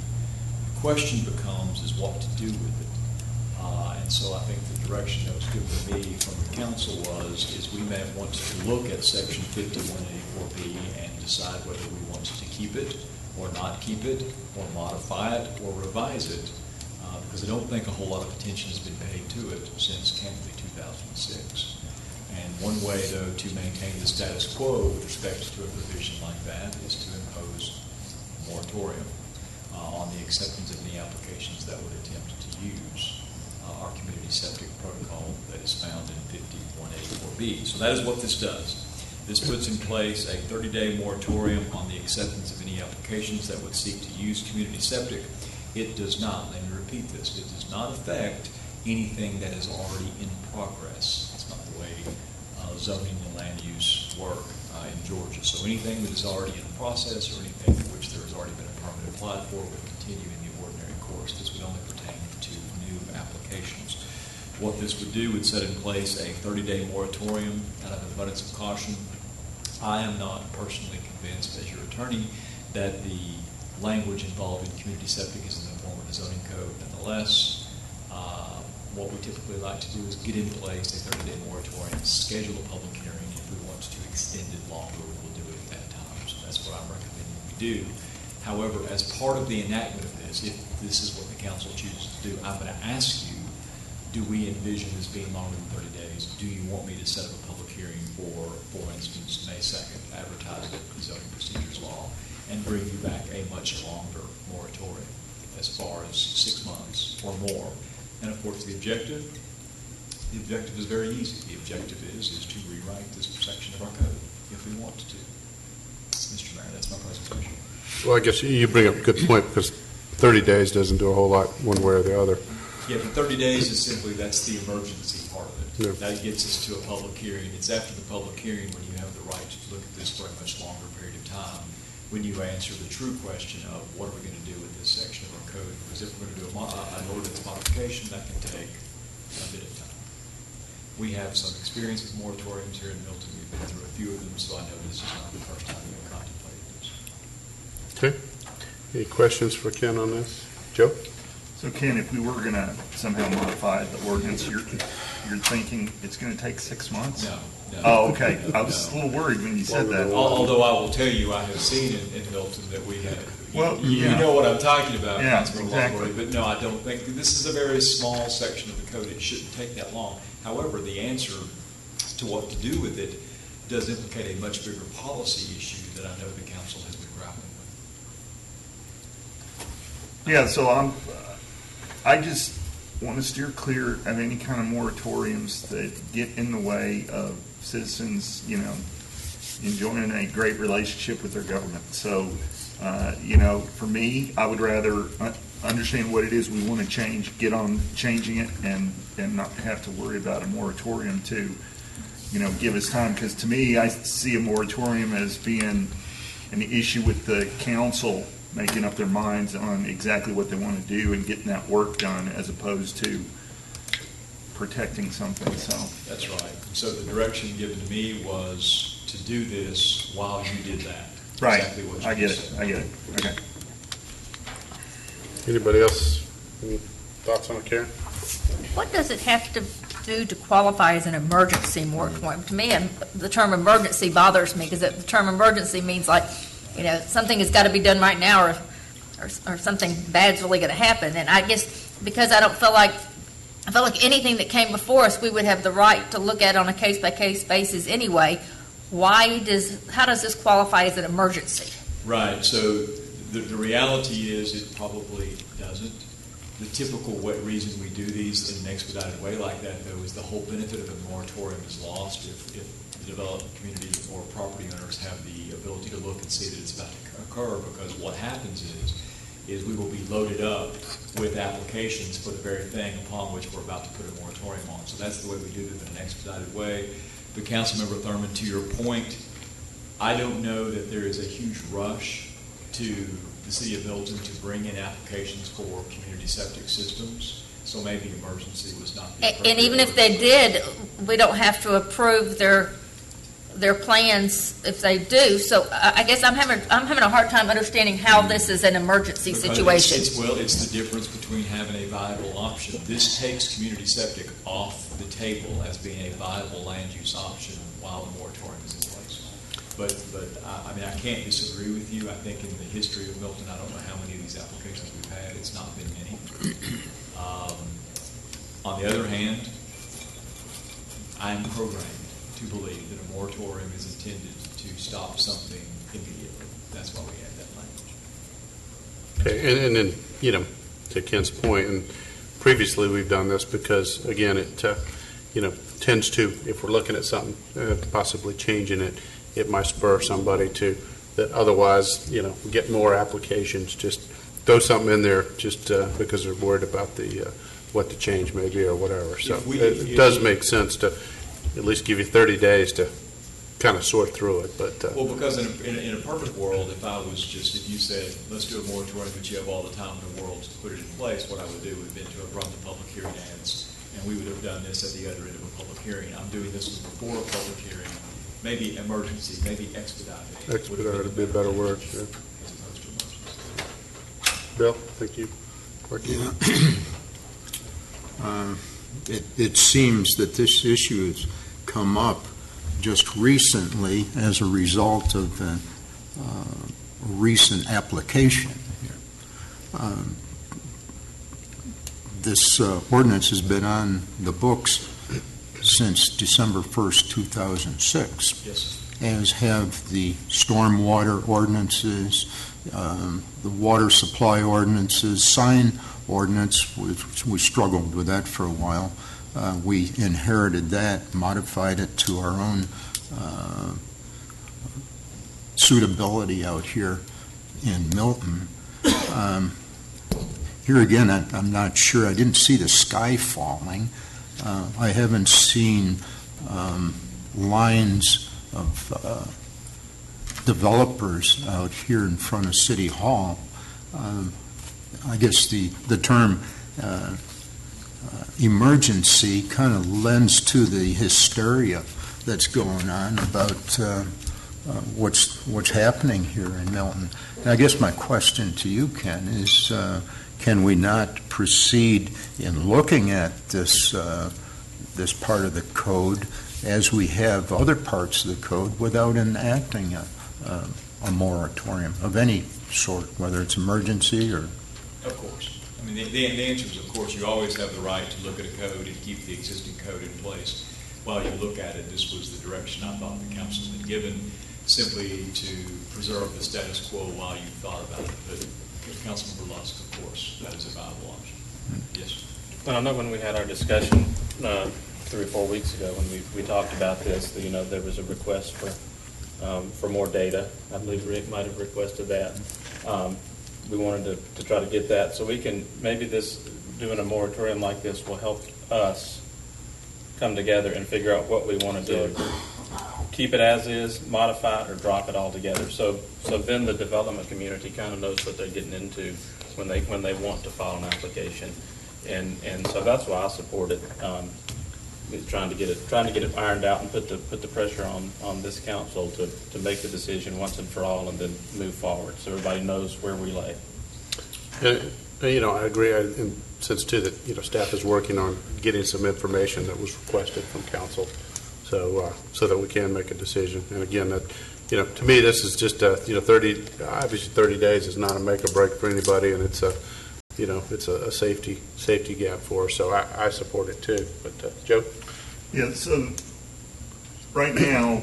The question becomes is what to do with it. And so I think the direction that was given to me from the council is we may want to look at Section 5184B and decide whether we want to keep it or not keep it or modify it or revise it, because I don't think a whole lot of attention has been paid to it since candidly 2006. And one way, though, to maintain the status quo with respect to a provision like that is to impose moratorium on the acceptance of any applications that would attempt to use our community septic protocol that is found in 5184B. So that is what this does. This puts in place a 30-day moratorium on the acceptance of any applications that would seek to use community septic. It does not, let me repeat this, it does not affect anything that is already in progress. It's not the way zoning and land use work in Georgia. So anything that is already in process or anything for which there has already been a permit applied for will continue in the ordinary course. This would only pertain to new applications. What this would do would set in place a 30-day moratorium out of an abundance of caution. I am not personally convinced, as your attorney, that the language involved in community septic is in the form of the zoning code. Nonetheless, what we typically like to do is get in place a 30-day moratorium, schedule a public hearing. If we want to extend it longer, we will do it at that time. So that's what I'm recommending we do. However, as part of the enactment of this, if this is what the council chooses to do, I'm going to ask you, do we envision this being longer than 30 days? Do you want me to set up a public hearing for instance, May 2nd, advertise it in the zoning procedures law, and bring you back a much longer moratorium as far as 6 months or more? And of course, the objective is very easy. The objective is to rewrite this section of our code if we want to. Mr. Mayor, that's my presentation. Well, I guess you bring up a good point, because 30 days doesn't do a whole lot one way or the other. Yeah, the 30 days is simply, that's the emergency part of it. Yeah. That gets us to a public hearing. It's after the public hearing when you have the right to look at this for a much longer period of time, when you answer the true question of what are we going to do with this section of our code. Because if we're going to do an ordinance modification, that can take a bit of time. We have some experience with moratoriums here in Milton. We've been through a few of them, so I know this is not the first time we've contemplated this. Okay. Any questions for Ken on this? Joe? So Ken, if we were going to somehow modify the ordinance, you're thinking it's going to take 6 months? No. Oh, okay. I was a little worried when you said that. Although I will tell you, I have seen in Milton that we have. Well, you know what I'm talking about. Yeah, Councilman exactly. Longoria, but no, I don't think this is a very small section of the code. It shouldn't take that long. However, the answer to what to do with it does implicate a much bigger policy issue that I know the council has been grappling with. Yeah, so I just want to steer clear of any kind of moratoriums that get in the way of citizens, enjoying a great relationship with their government. So, for me, I would rather understand what it is we want to change, get on changing it, and not have to worry about a moratorium to, give us time. Because to me, I see a moratorium as being an issue with the council making up their minds on exactly what they want to do and getting that work done, as opposed to protecting something. So That's right. So the direction given to me was to do this while you did that. right, Exactly what you I get said. it. Okay. Anybody else? Any thoughts on it, Karen? What does it have to do to qualify as an emergency moratorium? To me, the term emergency bothers me, because the term emergency means like, something has got to be done right now, or something bad's really going to happen. And I guess because I feel like anything that came before us, we would have the right to look at on a case-by-case basis anyway. How does this qualify as an emergency? Right. So the reality is it probably doesn't. The typical reason we do these in an expedited way like that, though, is the whole benefit of the moratorium is lost if the development community or property owners have the ability to look and see that it's about to occur. Because what happens is we will be loaded up with applications for the very thing upon which we're about to put a moratorium on. So that's the way we do it in an expedited way. But Councilmember Thurman, to your point, I don't know that there is a huge rush to the city of Milton to bring in applications for community septic systems. So maybe emergency was not the appropriate And even if word. they did, we don't have to approve their plans if they do. So I guess I'm having a hard time understanding how this is an emergency Because situation. It's the difference between having a viable option. This takes community septic off the table as being a viable land use option while the moratorium is in place. But I can't disagree with you. I think in the history of Milton, I don't know how many of these applications we've had. It's not been many. On the other hand, I'm programmed to believe that a moratorium is intended to stop something immediately. That's why we add that language. Okay, and then, to Ken's point, and previously we've done this because, again, it, tends to, if we're looking at something, possibly changing it, it might spur somebody to, that otherwise, get more applications, just throw something in there just because they're worried about what the change may be or whatever. So it does make sense to at least give you 30 days to kind of sort through it. But well, because in a perfect world, if you said, let's do a moratorium, but you have all the time in the world to put it in place, what I would do would have been to have run the public hearing ads, and we would have done this at the other end of a public hearing. I'm doing this before a public hearing, maybe emergency, maybe expedited. expedited would be a better word. Yeah. As opposed to emergency. Bill, thank you. It seems that this issue has come up just recently as a result of a recent application here. This ordinance has been on the books since December 1st, 2006. Yes. As have the stormwater ordinances, the water supply ordinances, sign ordinance, which we struggled with that for a while. We inherited that, modified it to our own suitability out here in Milton. Here again, I'm not sure. I didn't see the sky falling. I haven't seen lines of developers out here in front of City Hall. I guess the term emergency kind of lends to the hysteria that's going on about what's happening here in Milton. And I guess my question to you, Ken, is can we not proceed in looking at this this part of the code as we have other parts of the code without enacting a moratorium of any sort, whether it's emergency or... Of course. I mean, the answer is, of course, you always have the right to look at a code and keep the existing code in place while you look at it. This was the direction I thought the council had given, simply to preserve the status quo while you thought about it. But If Councilmember Lusk, of course, that is a viable option. Yes. Well, I know when we had our discussion 3 or 4 weeks ago, when we talked about this, there was a request for more data. I believe Rick might have requested that. We wanted to try to get that, so we can, maybe doing a moratorium like this will help us come together and figure out what we want to do. Keep it as is, modify it, or drop it altogether. So then the development community kind of knows what they're getting into when they want to file an application, and so that's why I support it. Trying to get it ironed out and put the pressure on this council to make the decision once and for all, and then move forward so everybody knows where we lay. I agree. And since too that staff is working on getting some information that was requested from council, so that we can make a decision. And again, that to me this is just 30 days is not a make or break for anybody, and it's a safety gap for us. So I support it too. But Joe. Yeah. So right now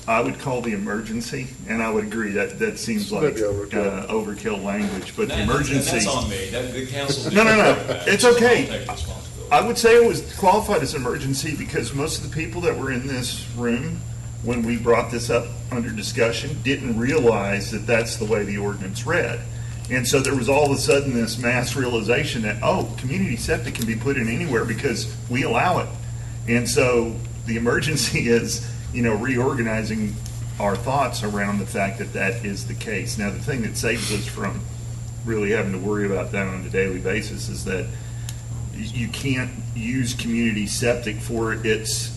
I would call the emergency, and I would agree that seems like overkill language. But the emergency. That's on me. The council. No. It's okay. I would say it was qualified as emergency because most of the people that were in this room when we brought this up under discussion didn't realize that that's the way the ordinance read. And so there was all of a sudden this mass realization that, community septic can be put in anywhere because we allow it. And so the emergency is, reorganizing our thoughts around the fact that that is the case. Now, the thing that saves us from really having to worry about that on a daily basis is that you can't use community septic for its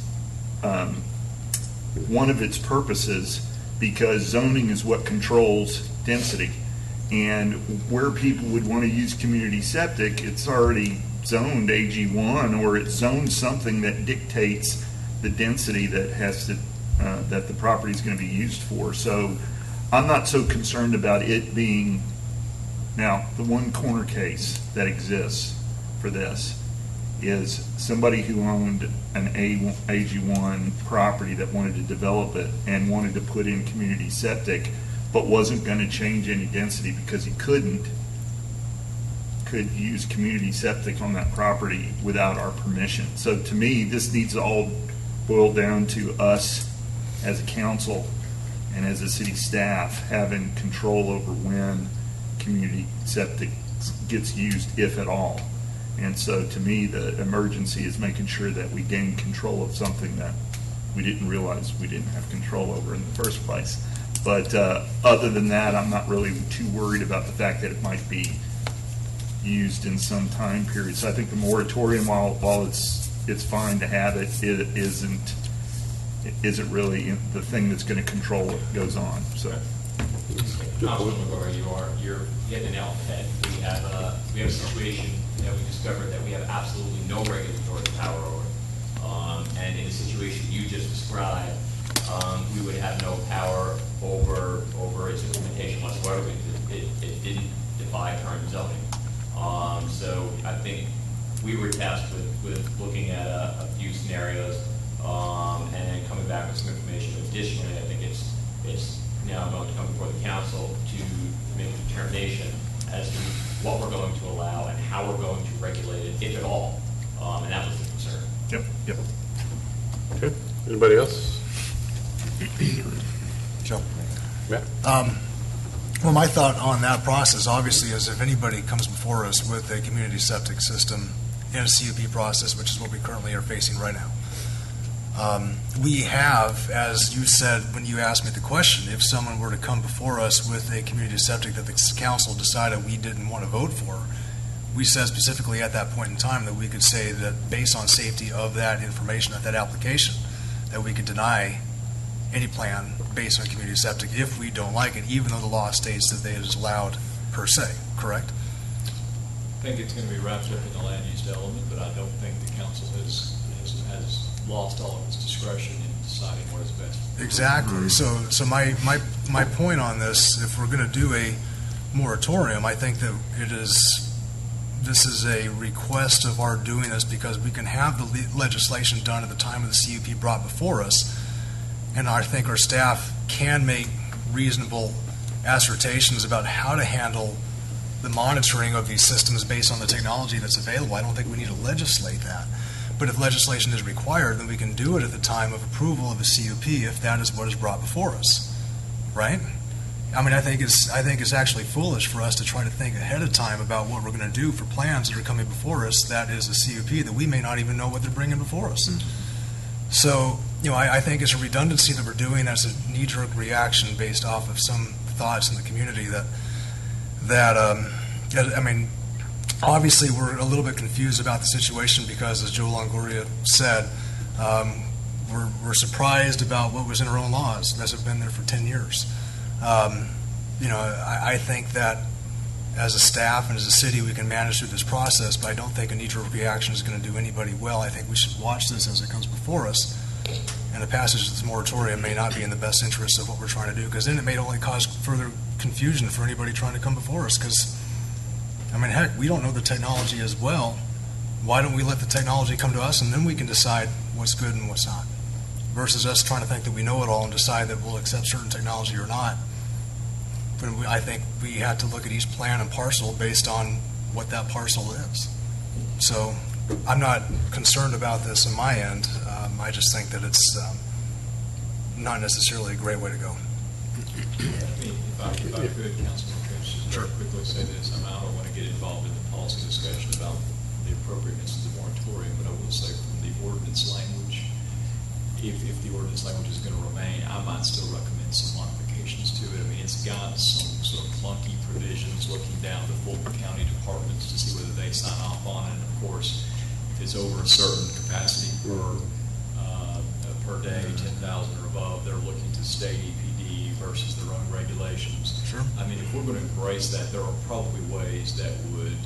one of its purposes because zoning is what controls density. And where people would want to use community septic, it's already zoned AG1, or it's zoned something that dictates the density that that the property is going to be used for. So I'm not so concerned about it being. Now, the one corner case that exists for this is somebody who owned an AG1 property that wanted to develop it and wanted to put in community septic, but wasn't going to change any density because he could use community septic on that property without our permission. So to me, this needs to all boil down to us as a council and as a city staff having control over when community septic gets used, if at all. And so to me, the emergency is making sure that we gain control of something that we didn't realize we didn't have control over in the first place. But other than that, I'm not really too worried about the fact that it might be used in some time period. So I think the moratorium, while it's fine to have it, it isn't really the thing that's going to control what goes on. So. Councilman McGorry, you're hitting the nail on the head. We have a situation that we discovered that we have absolutely no regulatory power over. And in the situation you just described, we would have no power over its implementation whatsoever. It didn't defy current zoning. So I think we were tasked with looking at a few scenarios and then coming back with some information. Additionally, I think it's now going to come before the council to make a determination as to what we're going to allow and how we're going to regulate it, if at all. And that was the concern. Yep. Okay. Anybody else? Joe. Yeah. Well, my thought on that process, obviously, is if anybody comes before us with a community septic system in a CUP process, which is what we currently are facing right now, we have, as you said when you asked me the question, if someone were to come before us with a community septic that the council decided we didn't want to vote for, we said specifically at that point in time that we could say that based on safety of that information, that application, that we could deny any plan based on community septic if we don't like it, even though the law states that it is allowed per se, correct? I think it's going to be wrapped up in the land use element, but I don't think the council has lost all of its discretion in deciding what is best. Exactly. So my point on this, if we're going to do a moratorium, I think that this is a request of our doing this because we can have the legislation done at the time of the CUP brought before us, and I think our staff can make reasonable assertions about how to handle the monitoring of these systems based on the technology that's available. I don't think we need to legislate that. But if legislation is required, then we can do it at the time of approval of a CUP if that is what is brought before us, right? I mean, I think it's actually foolish for us to try to think ahead of time about what we're going to do for plans that are coming before us. That is a CUP that we may not even know what they're bringing before us. So, I think it's a redundancy that we're doing as a knee-jerk reaction based off of some thoughts in the community that I mean, obviously we're a little bit confused about the situation because, as Joe Longoria said, we're surprised about what was in our own laws that have been there for 10 years. I think that as a staff and as a city we can manage through this process, but I don't think a knee-jerk reaction is going to do anybody well. I think we should watch this as it comes before us, and the passage of this moratorium may not be in the best interest of what we're trying to do, because then it may only cause further confusion for anybody trying to come before us, because, I mean, heck, we don't know the technology as well. Why don't we let the technology come to us, and then we can decide what's good and what's not, versus us trying to think that we know it all and decide that we'll accept certain technology or not. But I think we have to look at each plan and parcel based on what that parcel is. So I'm not concerned about this on my end. I just think that it's not necessarily a great way to go. If I could, Councilman Trench, just very quickly say this. I don't want to get involved in the policy discussion about the appropriateness of the moratorium, but I will say from the ordinance language, if the ordinance language is going to remain, I might still recommend some modifications to it. I mean, it's got some sort of clunky provisions looking down to Fulton County departments to see whether they sign off on it. And of course, if it's over a certain capacity per day, 10,000 or above, they're looking to state EPD versus their own regulations. Sure. I mean, if we're going to embrace that, there are probably ways that would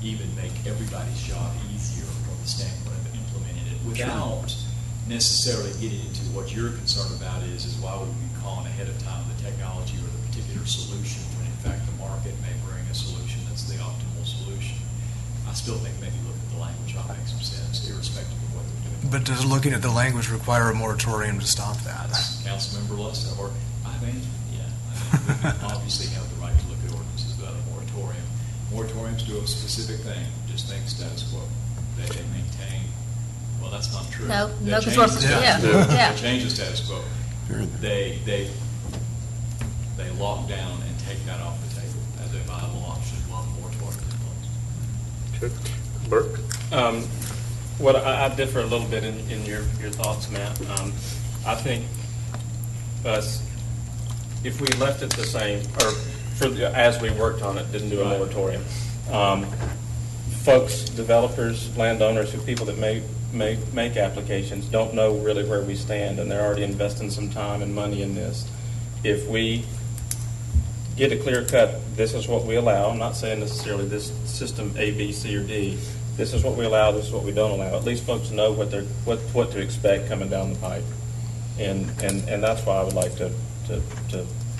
even make everybody's job easier from the standpoint of implementing it without necessarily getting into what you're concerned about is why would we be calling ahead of time the technology or the particular solution when in fact the market may bring a solution that's the optimal solution. I still think maybe look at the language ought to make some sense, irrespective of what they're doing. But does looking at the language require a moratorium to stop that? Councilmember Luster, or I've answered, yeah. I mean, we obviously have the right to look at ordinances without a moratorium. Moratoriums do a specific thing, just think status quo. They maintain. Well, that's not true. No, That because changes status quo. yeah. They change the status quo. They lock down and take that off the table as a viable option while the moratorium is in place. Good. Burke? Well, I differ a little bit in your thoughts, Matt. I think if we left it the same, or as we worked on it, didn't do a moratorium, folks, developers, landowners, people that may make applications don't know really where we stand, and they're already investing some time and money in this. If we get a clear cut, this is what we allow. I'm not saying necessarily this system A, B, C, or D. This is what we allow. This is what we don't allow. At least folks know what to expect coming down the pipe, and that's why I would like to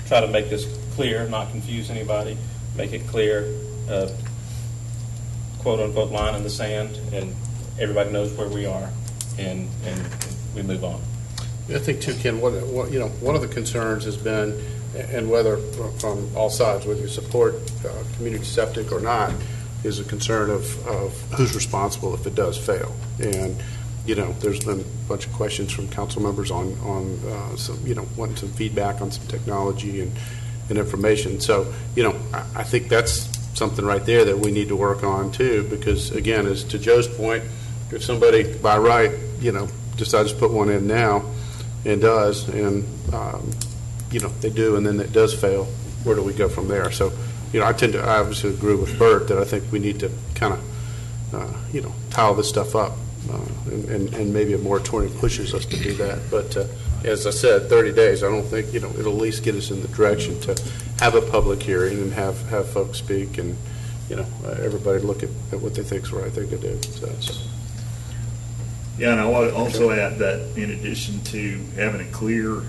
try to make this clear, not confuse anybody, make it clear, quote unquote line in the sand, and everybody knows where we are, and we move on. I think too, Ken, one of the concerns has been, and whether from all sides, whether you support community septic or not, is a concern of who's responsible if it does fail. And, there's been a bunch of questions from council members on some, wanting some feedback on some technology and information. So, I think that's something right there that we need to work on too, because again, as to Joe's point, if somebody by right, decides to put one in now and does, and they do, and then it does fail, where do we go from there? So, I obviously agree with Bert that I think we need to kind of, tile this stuff up, and maybe a moratorium pushes us to do that. But as I said, 30 days, I don't think, it'll at least get us in the direction to have a public hearing and have folks speak and, everybody look at what they think is the right thing to do. So. Yeah, and I want to also add that in addition to having a clear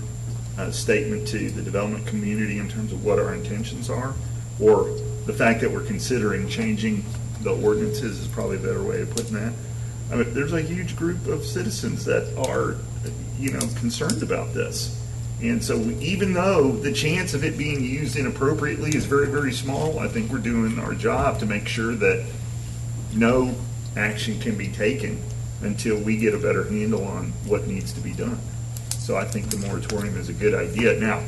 statement to the development community in terms of what our intentions are, or the fact that we're considering changing the ordinances is probably a better way of putting that. I mean, there's a huge group of citizens that are, concerned about this. And so even though the chance of it being used inappropriately is very, very small, I think we're doing our job to make sure that no action can be taken until we get a better handle on what needs to be done. So I think the moratorium is a good idea. Now,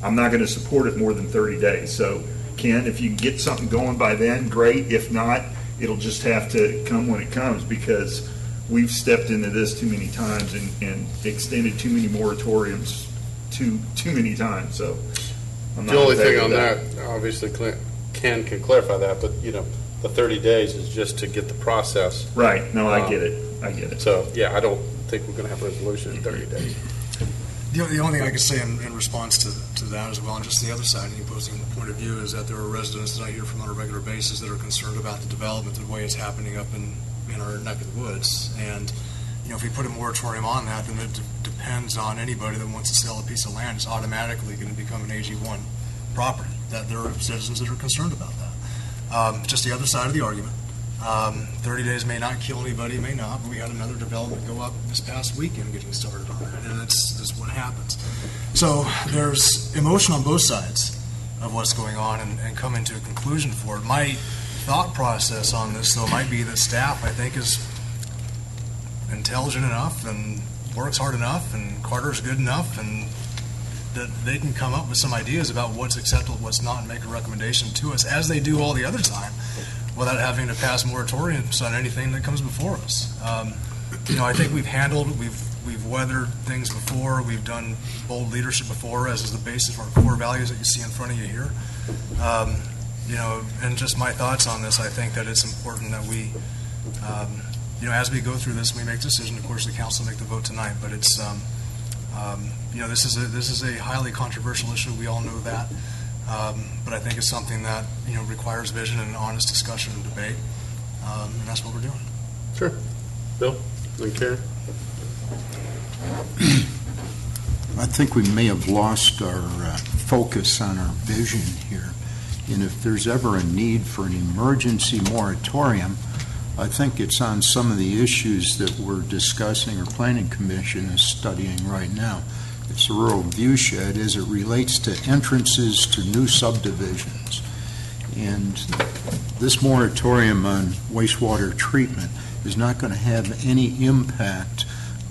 I'm not going to support it more than 30 days. So, Ken, if you can get something going by then, great. If not, it'll just have to come when it comes, because we've stepped into this too many times and extended too many moratoriums too many times. So I'm not The only in favor thing on of that, obviously, Ken can clarify that, but, the 30 days is just to get the process. Right. No, I get it. I get it. So, yeah, I don't think we're going to have a resolution in 30 days. The only thing I could say in response to that as well, and just the other side, the opposing point of view, is that there are residents that I hear from on a regular basis that are concerned about the development, the way it's happening up in our neck of the woods. And, if we put a moratorium on that, then it depends on anybody that wants to sell a piece of land. It's automatically going to become an AG1 property. That there are citizens that are concerned about that. Just the other side of the argument. 30 days may not kill anybody, may not, but we had another development go up this past weekend getting started on that, and that's what happens. So there's emotion on both sides of what's going on, and coming to a conclusion for it. My thought process on this, though, might be that staff, I think, is intelligent enough and works hard enough, and Carter's good enough, and that they can come up with some ideas about what's acceptable, what's not, and make a recommendation to us, as they do all the other time, without having to pass moratoriums on anything that comes before us. I think we've weathered things before. We've done bold leadership before, as is the basis of our core values that you see in front of you here. And just my thoughts on this, I think that it's important that we, as we go through this, we make decisions. Of course, the council will make the vote tonight, but it's, this is a highly controversial issue. We all know that. But I think it's something that, requires vision and honest discussion and debate. And that's what we're doing. Sure. Bill? And Karen? I think we may have lost our focus on our vision here. And if there's ever a need for an emergency moratorium, I think it's on some of the issues that we're discussing or Planning Commission is studying right now. It's a rural viewshed as it relates to entrances to new subdivisions. And this moratorium on wastewater treatment is not going to have any impact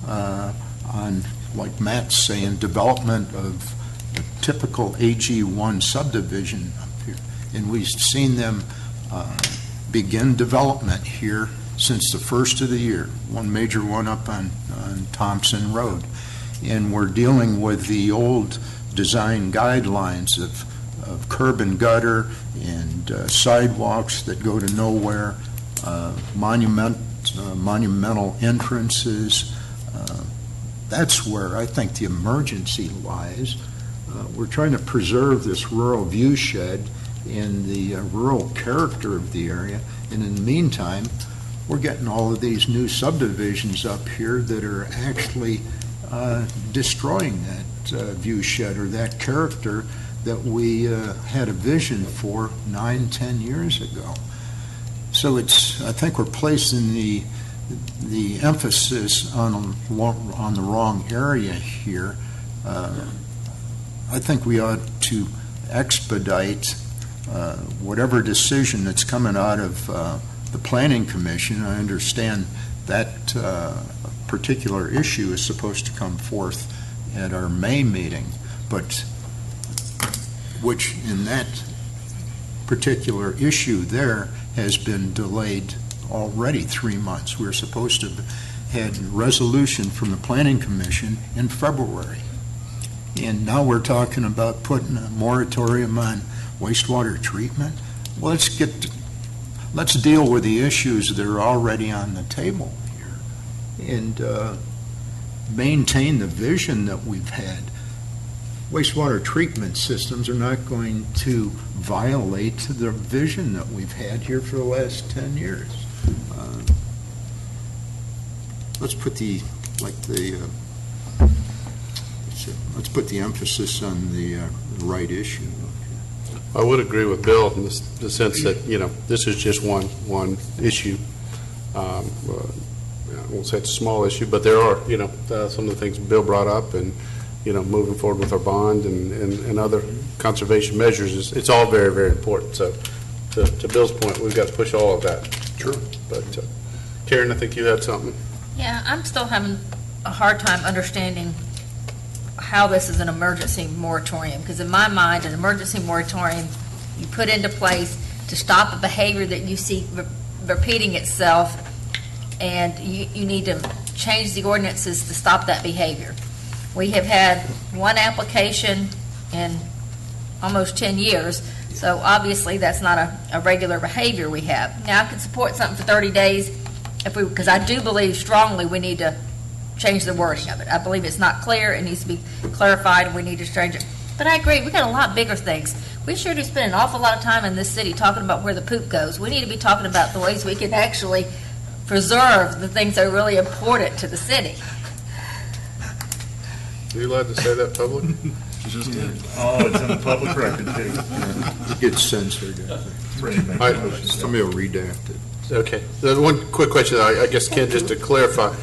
on, like Matt's saying, development of a typical AG1 subdivision up here. And we've seen them begin development here since the first of the year. One major one up on Thompson Road. And we're dealing with the old design guidelines of curb and gutter and sidewalks that go to nowhere, monumental entrances. That's where I think the emergency lies. We're trying to preserve this rural viewshed and the rural character of the area, and in the meantime, we're getting all of these new subdivisions up here that are actually destroying that viewshed or that character that we had a vision for 9-10 years ago. So I think we're placing the emphasis on the wrong area here. I think we ought to expedite whatever decision that's coming out of the Planning Commission. I understand that particular issue is supposed to come forth at our May meeting, but which in that particular issue there has been delayed already 3 months. We're supposed to have had resolution from the Planning Commission in February. And now we're talking about putting a moratorium on wastewater treatment. Well, let's deal with the issues that are already on the table here and maintain the vision that we've had. Wastewater treatment systems are not going to violate the vision that we've had here for the last 10 years. Let's put the emphasis on the right issue. I would agree with Bill in the sense that, this is just one issue. I won't say it's a small issue, but there are, some of the things Bill brought up, and moving forward with our bond and other conservation measures, it's all very, very important. So to Bill's point, we've got to push all of that. Sure. But Karen, I think you had something. Yeah, I'm still having a hard time understanding how this is an emergency moratorium, because in my mind, an emergency moratorium you put into place to stop a behavior that you see repeating itself, and you need to change the ordinances to stop that behavior. We have had one application in almost 10 years, so obviously that's not a regular behavior we have. Now, I can support something for 30 days because I do believe strongly we need to change the wording of it. I believe it's not clear, it needs to be clarified, and we need to change it. But I agree, we got a lot bigger things. We sure do spend an awful lot of time in this city talking about where the poop goes. We need to be talking about the ways we can actually preserve the things that are really important to the city. Are you allowed to say that public? Oh, it's in the public record, too. It gets censored. Somebody will redact it. Okay. The one quick question, I guess, Ken, just to clarify,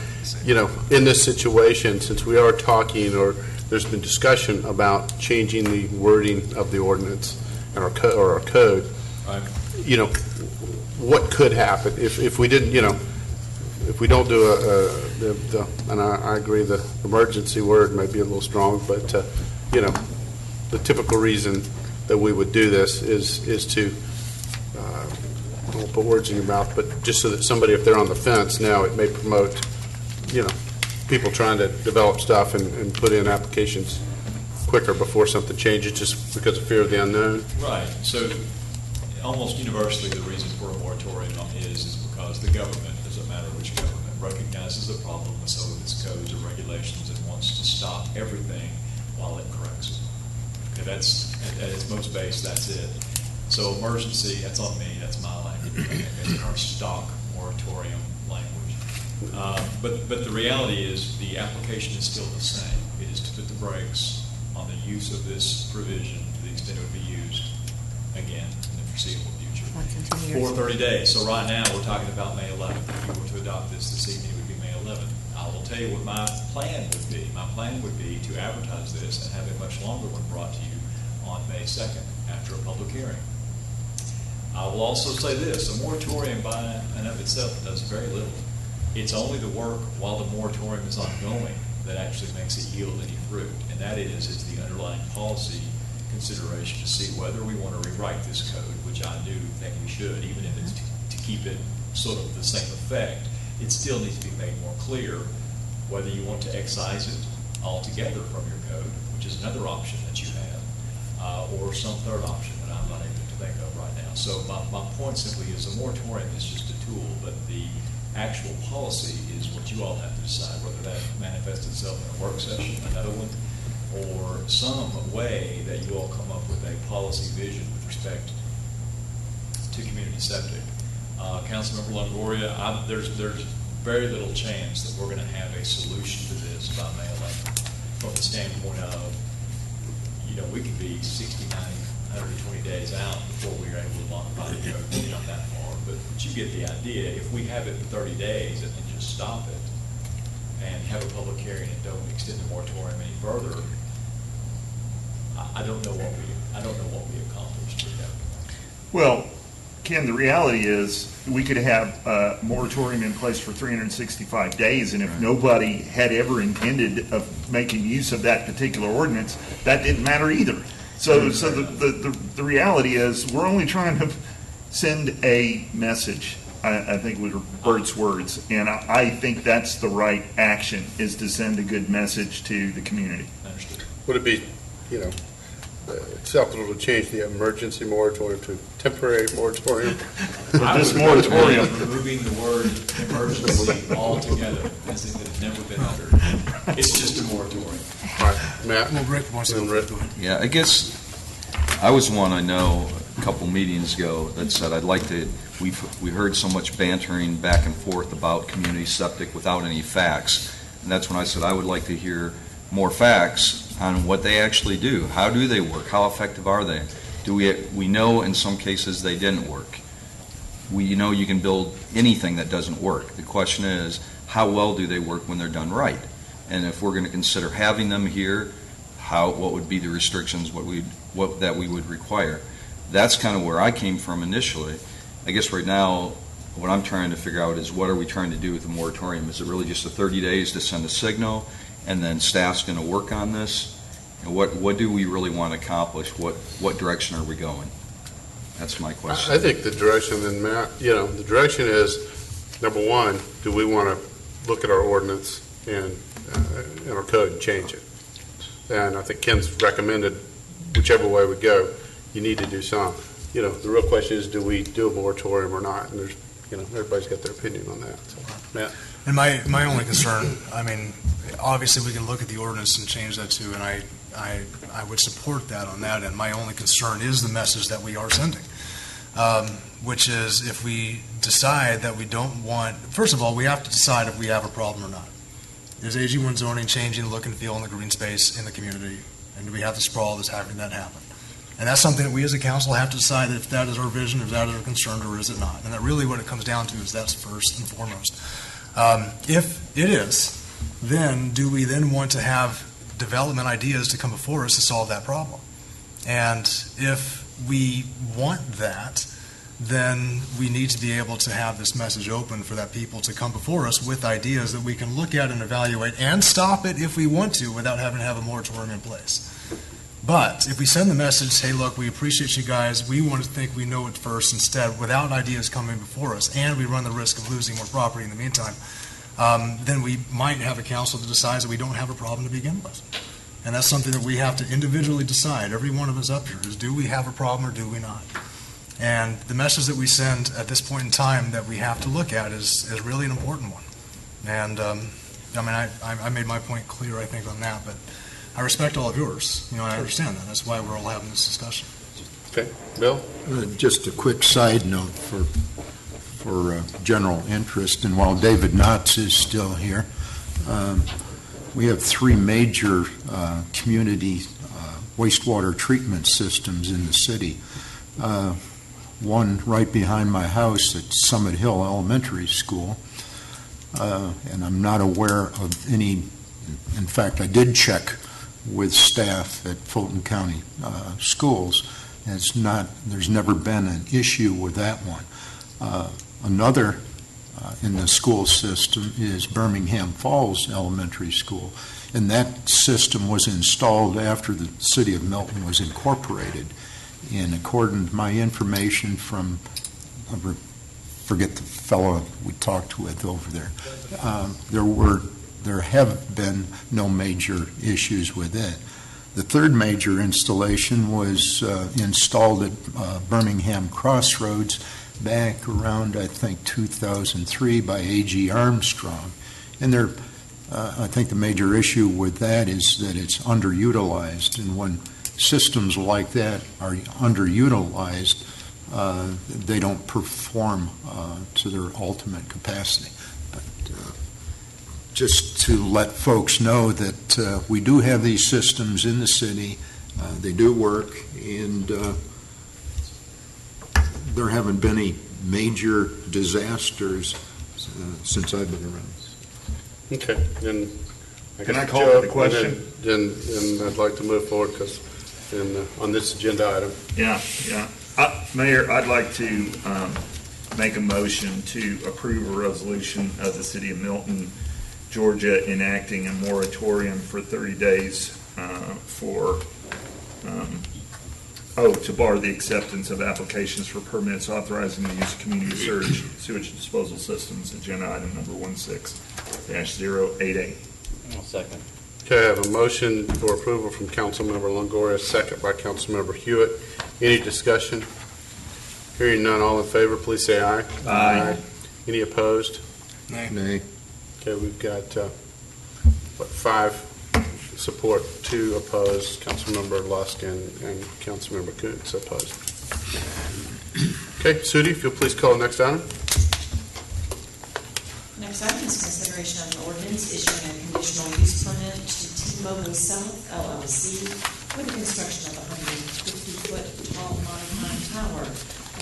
in this situation, since we are talking or there's been discussion about changing the wording of the ordinance and our code, Right. What could happen if we didn't, if we don't do and I agree the emergency word may be a little strong, but, the typical reason that we would do this is to, I won't put words in your mouth, but just so that somebody, if they're on the fence now, it may promote, people trying to develop stuff and put in applications quicker before something changes just because of fear of the unknown. Right. So almost universally, the reason for a moratorium is because the government, doesn't matter which government, recognizes the problem with some of its codes or regulations and wants to stop everything while it corrects it. Okay, that's, at its most base, that's it. So emergency, that's on me, that's my language. It's our stock moratorium language. But the reality is the application is still the same. It is to put the brakes on the use of this provision to the extent it would be used, again, in the foreseeable future. Once in 2 years. For 30 days. So right now, we're talking about May 11th. If you were to adopt this evening, it would be May 11th. I will tell you what my plan would be. My plan would be to advertise this and have a much longer one brought to you on May 2nd after a public hearing. I will also say this, a moratorium by and of itself does very little. It's only the work while the moratorium is ongoing that actually makes it yield any fruit, and that is the underlying policy consideration to see whether we want to rewrite this code, which I do think we should, even if it's to keep it sort of the same effect. It still needs to be made more clear whether you want to excise it altogether from your code, which is another option that you have, or some third option that I'm not able to think of right now. So my point simply is a moratorium is just a tool, but the actual policy is what you all have to decide, whether that manifests itself in a work session, another one, or some way that you all come up with a policy vision with respect to community septic. Councilmember Longoria, there's very little chance that we're going to have a solution to this by May 11th from the standpoint of, we could be 60, 90, 120 days out before we're able to modify the code. Maybe not that far, but you get the idea. If we have it for 30 days and then just stop it and have a public hearing and don't extend the moratorium any further, I don't know what we accomplished with that. Well, Ken, the reality is we could have a moratorium in place for 365 days, and if nobody had ever intended of making use of that particular ordinance, that didn't matter either. So the reality is we're only trying to send a message, I think was Bert's words, and I think that's the right action, is to send a good message to the community. Understood. Would it be, acceptable to change the emergency moratorium to temporary moratorium? This moratorium. Removing the word emergency altogether, as if it had never been uttered. It's just a moratorium. All right, Matt. Well, Rick wants to go ahead. Yeah, I guess I was one I know a couple meetings ago that said I'd like to, we heard so much bantering back and forth about community septic without any facts. And that's when I said I would like to hear more facts on what they actually do. How do they work? How effective are they? We know in some cases they didn't work. You can build anything that doesn't work. The question is, how well do they work when they're done right? And if we're going to consider having them here, what would be the restrictions, that we would require. That's kind of where I came from initially. I guess right now, what I'm trying to figure out is what are we trying to do with the moratorium? Is it really just the 30 days to send a signal, and then staff's going to work on this? And what do we really want to accomplish? What direction are we going? That's my question. I think the direction, and Matt, the direction is, number one, do we want to look at our ordinance and our code and change it? And I think Ken's recommended, whichever way we go, you need to do some. The real question is, do we do a moratorium or not? And there's, everybody's got their opinion on that. So, Matt? And my only concern, obviously we can look at the ordinance and change that too, and I would support that on that end. My only concern is the message that we are sending, which is if we decide that we don't want, first of all, we have to decide if we have a problem or not. Is AG1 zoning changing the look and feel in the green space in the community? And do we have the sprawl that's having that happen? And that's something that we as a council have to decide if that is our vision, if that is our concern, or is it not? And that really what it comes down to is that's first and foremost. If it is, then do we then want to have development ideas to come before us to solve that problem? And if we want that, then we need to be able to have this message open for that people to come before us with ideas that we can look at and evaluate and stop it if we want to without having to have a moratorium in place. But if we send the message, hey, look, we appreciate you guys, we want to think we know it first instead, without ideas coming before us, and we run the risk of losing more property in the meantime, then we might have a council that decides that we don't have a problem to begin with. And that's something that we have to individually decide, every one of us up here, is do we have a problem or do we not? And the message that we send at this point in time that we have to look at is really an important one. And, I made my point clear, I think, on that, but I respect all of yours. I understand that. That's why we're all having this discussion. Okay. Bill? Just a quick side note for general interest, and while David Knotts is still here, we have three major community wastewater treatment systems in the city. One right behind my house at Summit Hill Elementary School, and I'm not aware of any. In fact, I did check with staff at Fulton County schools. There's never been an issue with that one. Another in the school system is Birmingham Falls Elementary School, and that system was installed after the city of Milton was incorporated. And according to my information from, I forget the fellow we talked with over there, there have been no major issues with it. The third major installation was installed at Birmingham Crossroads back around, I think, 2003 by A.G. Armstrong. And I think the major issue with that is that it's underutilized. And when systems like that are underutilized, they don't perform to their ultimate capacity. But just to let folks know that we do have these systems in the city. They do work, and there haven't been any major disasters since I've been around. Okay. Then Can I call for the question? Then I'd like to move forward because on this agenda item. Yeah. Mayor, I'd like to make a motion to approve a resolution of the City of Milton, Georgia, enacting a moratorium for 30 days to bar the acceptance of applications for permits authorizing the use of community sewage disposal systems, agenda item number 16-088. I'll second. Okay, I have a motion for approval from Councilmember Longoria, second by Councilmember Hewitt. Any discussion? Hearing none, all in favor, please say aye. Aye. Any opposed? Nay. Okay, we've got, 5 support, 2 opposed, Councilmember Lusk and Councilmember Kuntz opposed. Okay, Sudi, if you'll please call the next item. Next item is consideration of an ordinance issuing a conditional use permit to T-Mobile South LLC for the construction of a 150-foot tall monocline tower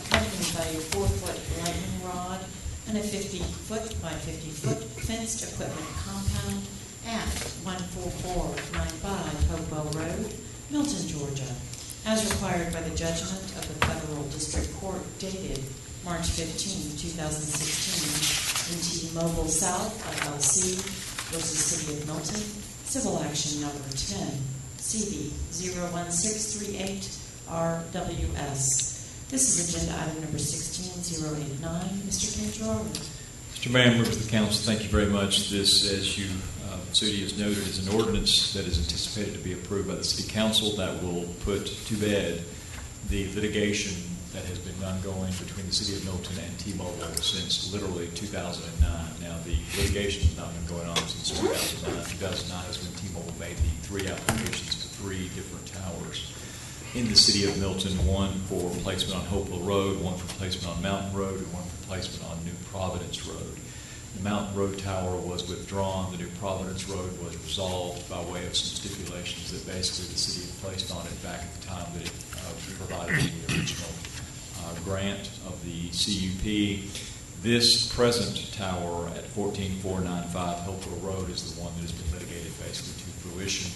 accompanied by a 4-foot lightning rod and a 50-foot by 50-foot fenced equipment compound at 14495 Hopewell Road as required by the judgment of the Federal District Court dated March 15, 2016, in T-Mobile South LLC versus City of Milton, civil action number 10, CV 01638 RWS. This is agenda item number 16089. Mr. Cantor. Mr. Mayor, members of the council, thank you very much. This, as you, Sudi has noted, is an ordinance that is anticipated to be approved by the City Council that will put to bed the litigation that has been ongoing between the City of Milton and T-Mobile since literally 2009. Now, the litigation has not been going on since 2009. 2009 is when T-Mobile made the 3 applications for 3 different towers in the City of Milton, one for placement on Hopewell Road, one for placement on Mountain Road, and one for placement on New Providence Road. The Mountain Road tower was withdrawn. The New Providence Road was resolved by way of some stipulations that basically the city had placed on it back at the time that it provided the original grant of the CUP. This present tower at 14495 Hopewell Road is the one that has been litigated basically to fruition.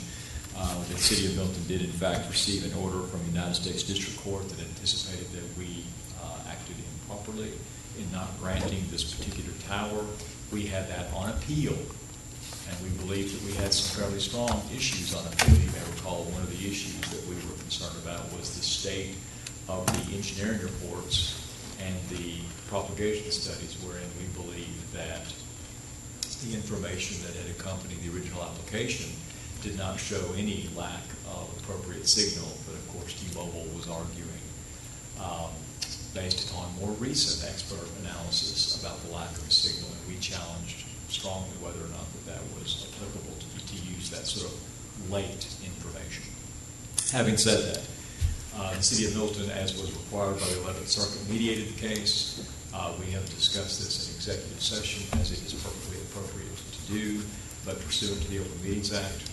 The City of Milton did, in fact, receive an order from the United States District Court that anticipated that we acted improperly in not granting this particular tower. We had that on appeal, and we believed that we had some fairly strong issues on appeal. You may recall one of the issues that we were concerned about was the state of the engineering reports and the propagation studies, wherein we believed that the information that had accompanied the original application did not show any lack of appropriate signal, but of course T-Mobile was arguing, based upon more recent expert analysis about the lack of a signal, and we challenged strongly whether or not that was applicable to use that sort of late information. Having said that, the City of Milton, as was required by the 11th Circuit, mediated the case. We have discussed this in executive session as it is perfectly appropriate to do, but pursuant to the Open Meetings Act,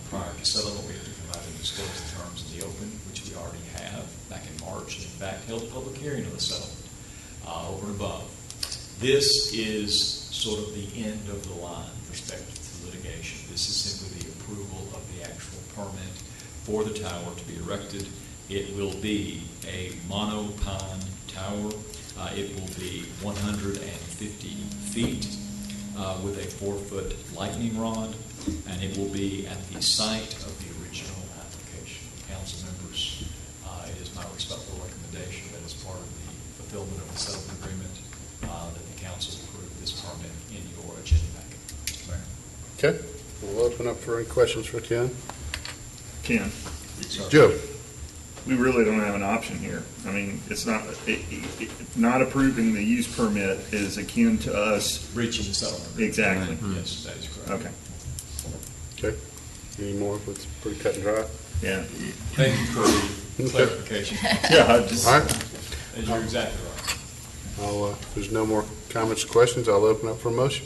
prior to settlement, we have to come out and disclose the terms in the open, which we already have back in March, and in fact held a public hearing on the settlement over and above. This is sort of the end of the line with respect to litigation. This is simply the approval of the actual permit for the tower to be erected. It will be a monopine tower. It will be 150 feet with a 4-foot lightning rod, and it will be at the site of the original application. Council members, it is my respectful recommendation that as part of the fulfillment of the settlement agreement, that the council approve this permit in your agenda packet. Okay. We'll open up for any questions for Ken. Ken. Joe. We really don't have an option here. I mean, it's not, not approving the use permit is akin to us breaching the settlement. Exactly. Mm-hmm. Yes, that is correct. Okay. Okay. Any more? It's pretty cut and dry. Yeah. Thank you for the clarification. Yeah, I just, all right. You're exactly right. If there's no more comments or questions, I'll open up for a motion.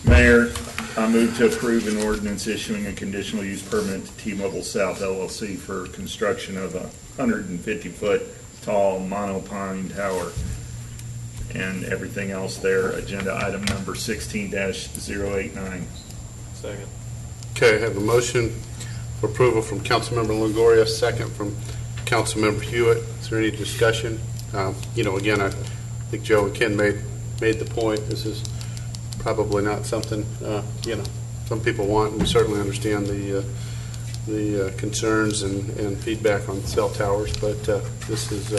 Mayor, I move to approve an ordinance issuing a conditional use permit to T-Mobile South LLC for construction of a 150-foot tall monopine tower and everything else there. Agenda item number 16-089. Second. Okay, I have a motion for approval from Councilmember Longoria, second from Councilmember Hewitt. Is there any discussion? Again, I think Joe and Ken made the point. This is probably not something, some people want, and we certainly understand the concerns and feedback on cell towers, but this is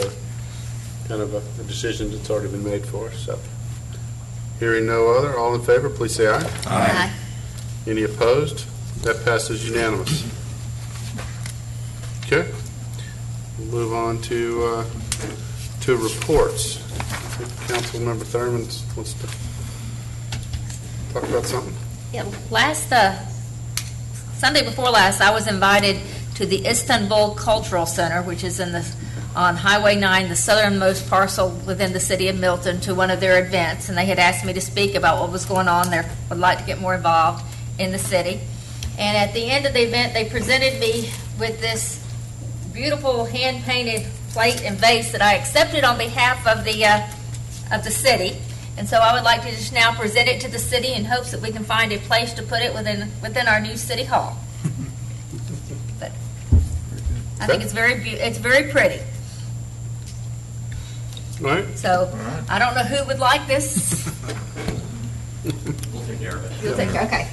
kind of a decision that's already been made for us. So, hearing no other, all in favor, please say aye. Aye. Any opposed? That passes unanimous. Okay. We'll move on to reports. I think Councilmember Thurman wants to talk about something. Yeah, last Sunday before last, I was invited to the Istanbul Cultural Center, which is on Highway 9, the southernmost parcel within the city of Milton, to one of their events, and they had asked me to speak about what was going on there. Would like to get more involved in the city. And at the end of the event, they presented me with this beautiful hand-painted plate and vase that I accepted on behalf of the city. And so I would like to just now present it to the city in hopes that we can find a place to put it within our new city hall. But I think it's very pretty. All right. So I don't know who would like this. We'll take care of it. You'll take, okay.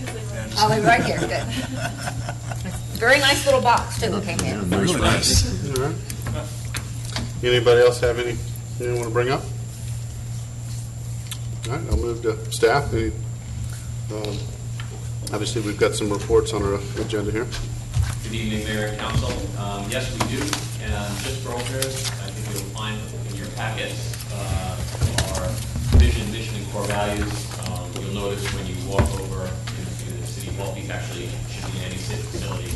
I'll leave it right here, good. Very nice little box too, it came in. Really nice. All right. Anybody else have anything you want to bring up? All right, I'll move to staff. Obviously, we've got some reports on our agenda here. Good evening, Mayor and Council. Yes, we do. And just for alternatives, I think you'll find in your packets our vision, mission, and core values. You'll notice when you walk over into the city hall, these actually should be in any city facility.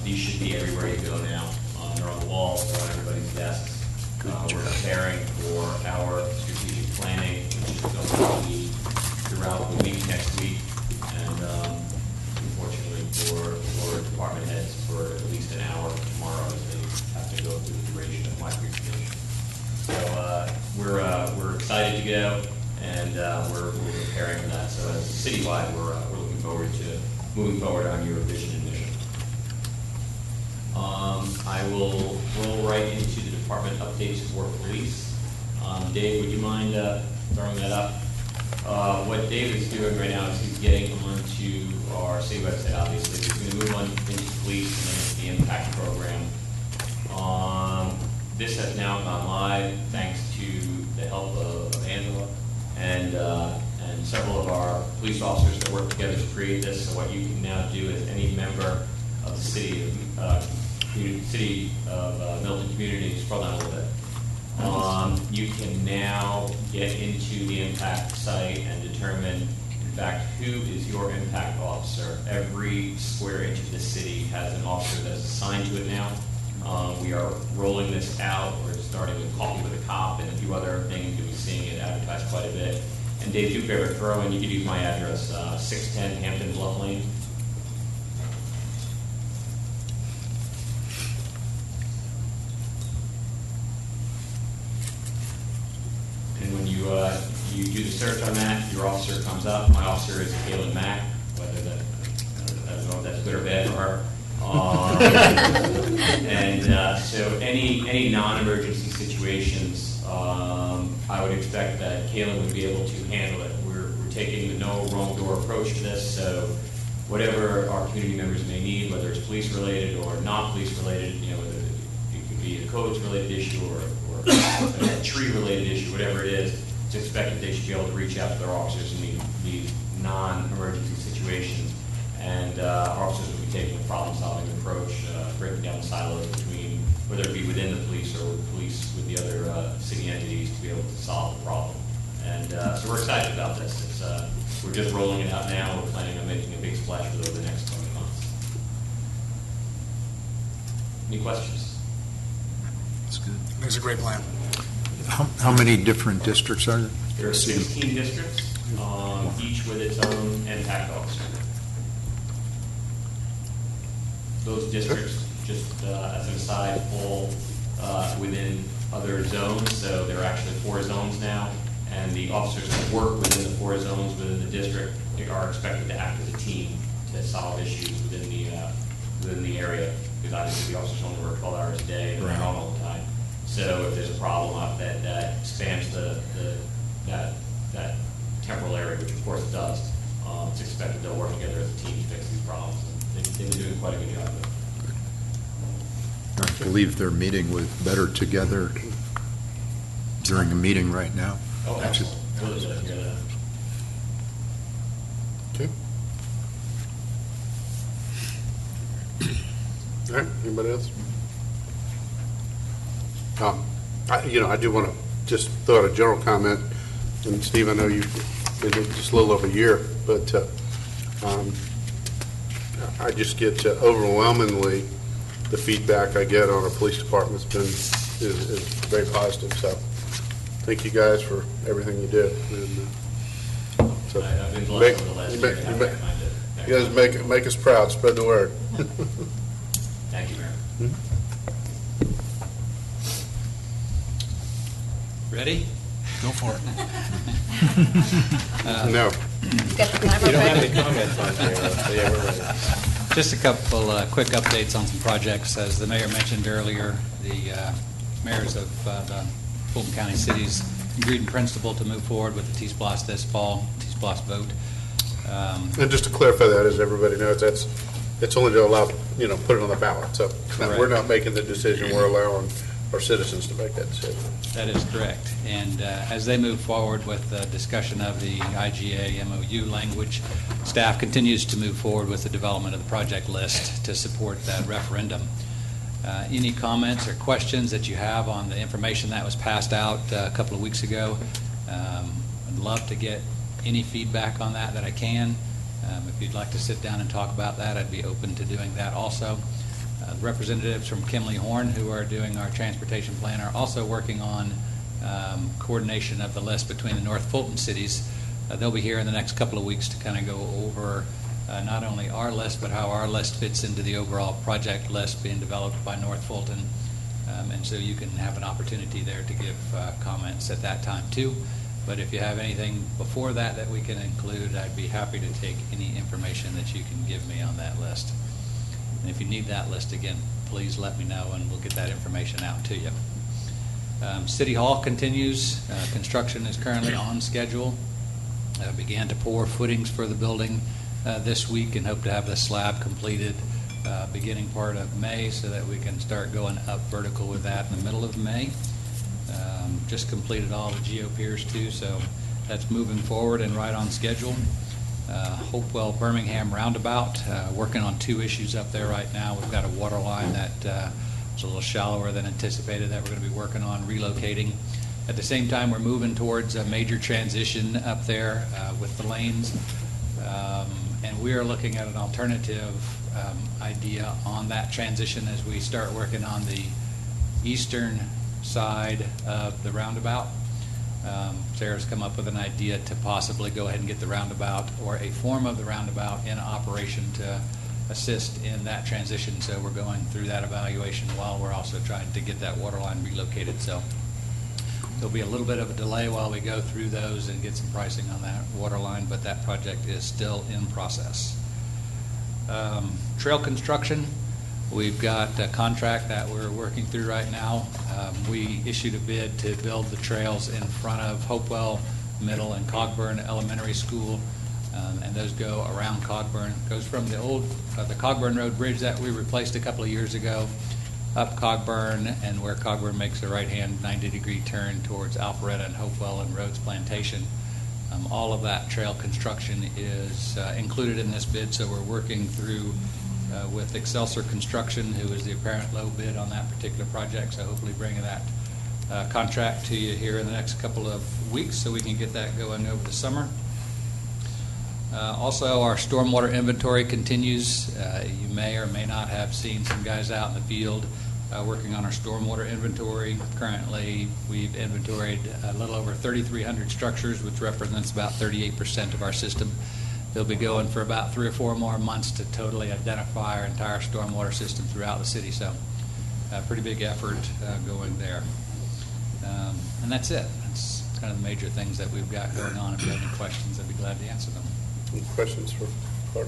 These should be everywhere you go now. They're on the walls, they're on everybody's desks. We're preparing for our strategic planning, which is going to be throughout the week next week. And unfortunately for department heads for at least an hour tomorrow as they have to go through the duration of my presentation. So we're excited to go, and we're preparing for that. So as citywide, we're looking forward to moving forward on your vision and mission. I will roll right into the department updates for police. Dave, would you mind throwing that up? What Dave is doing right now is he's getting onto our city website, obviously. He's going to move on into police and then into the impact program. This has now gone live thanks to the help of Angela and several of our police officers that work together to create this. So what you can now do is any member of the city of Milton community, scroll down a little bit. You can now get into the impact site and determine, in fact, who is your impact officer. Every square inch of the city has an officer that's assigned to it now. We are rolling this out. We're starting with Coffee with a Cop and a few other things. You'll be seeing it advertised quite a bit. And Dave, do favor throw in, you can use my address, 610 Hampton Bluff Lane. And when you do the search on that, your officer comes up. My officer is Kaylin Mack. Whether that, I don't know if that's good or bad for her. So any non-emergency situations, I would expect that Kaylin would be able to handle it. We're taking the no wrong door approach to this. So whatever our community members may need, whether it's police related or not police related, whether it could be a codes related issue or a tree related issue, whatever it is, it's expected they should be able to reach out to their officers in these non-emergency situations. And our officers will be taking a problem-solving approach, breaking down the silos between whether it be within the police or with police with the other city entities to be able to solve the problem. And so we're excited about this. We're just rolling it out now. We're planning on making a big splash with it over the next 20 months. Any questions? That's good. I think it's a great plan. How many different districts are there? There are 16 districts, each with its own impact officer. Those districts, just as an aside, fall within other zones, so there are actually 4 zones now, and the officers that work within the 4 zones within the district are expected to act as a team to solve issues within the area, because obviously the officers only work 12 hours a day and they're on all the time. So if there's a problem that spans that temporal area, which of course it does, it's expected they'll work together as a team to fix these problems. They've been doing quite a good job of it. I believe they're meeting with Better Together during a meeting right now. Oh, excellent. Really good to hear that. Okay. All right, anybody else? I do want to just throw out a general comment, and Steve, I know you've been just a little over a year, but I just get overwhelmingly the feedback I get on our police department's been is very positive. So thank you guys for everything you do. And, so I've been blessed over the last year. You guys make us proud. Spread the word. Thank you, Mayor. Ready? Go for it. No. Got the timer You don't have ready? any comments on here, so yeah, we're ready. Just a couple quick updates on some projects. As the mayor mentioned earlier, the mayors of the Fulton County cities agreed in principle to move forward with the T-Splosh this fall, T-Splosh vote. And just to clarify that, as everybody knows, it's only to allow, put it on the ballot. So we're not making the decision, we're allowing our citizens to make that decision. That is correct. And as they move forward with the discussion of the IGA MOU language, staff continues to move forward with the development of the project list to support that referendum. Any comments or questions that you have on the information that was passed out a couple of weeks ago? I'd love to get any feedback on that I can. If you'd like to sit down and talk about that, I'd be open to doing that also. The representatives from Kimley Horn, who are doing our transportation plan, are also working on coordination of the list between the North Fulton cities. They'll be here in the next couple of weeks to kind of go over not only our list, but how our list fits into the overall project list being developed by North Fulton. And so you can have an opportunity there to give comments at that time too. But if you have anything before that we can include, I'd be happy to take any information that you can give me on that list. And if you need that list again, please let me know and we'll get that information out to you. City Hall continues. Construction is currently on schedule. Began to pour footings for the building this week and hope to have the slab completed beginning part of May so that we can start going up vertical with that in the middle of May. Just completed all the geo piers too, so that's moving forward and right on schedule. Hopewell Birmingham roundabout, working on two issues up there right now. We've got a water line that is a little shallower than anticipated that we're going to be working on relocating. At the same time, we're moving towards a major transition up there with the lanes, and we are looking at an alternative idea on that transition as we start working on the eastern side of the roundabout. Sarah's come up with an idea to possibly go ahead and get the roundabout or a form of the roundabout in operation to assist in that transition. So we're going through that evaluation while we're also trying to get that water line relocated. So there'll be a little bit of a delay while we go through those and get some pricing on that water line, but that project is still in process. Trail construction. We've got a contract that we're working through right now. We issued a bid to build the trails in front of Hopewell Middle and Cogburn Elementary School, and those go around Cogburn. It goes from the old the Cogburn Road Bridge that we replaced a couple of years ago, up Cogburn, and where Cogburn makes a right-hand 90-degree turn towards Alpharetta and Hopewell and Rhodes Plantation. All of that trail construction is included in this bid, so we're working through with Excelsior Construction, who is the apparent low bid on that particular project, so hopefully bringing that contract to you here in the next couple of weeks so we can get that going over the summer. Also, our stormwater inventory continues. You may or may not have seen some guys out in the field working on our stormwater inventory. Currently, we've inventoried a little over 3,300 structures, which represents about 38% of our system. They'll be going for about 3 or 4 more months to totally identify our entire stormwater system throughout the city. So a pretty big effort going there. And that's it. That's kind of the major things that we've got going on. If you have any questions, I'd be glad to answer them. Any questions for Clark?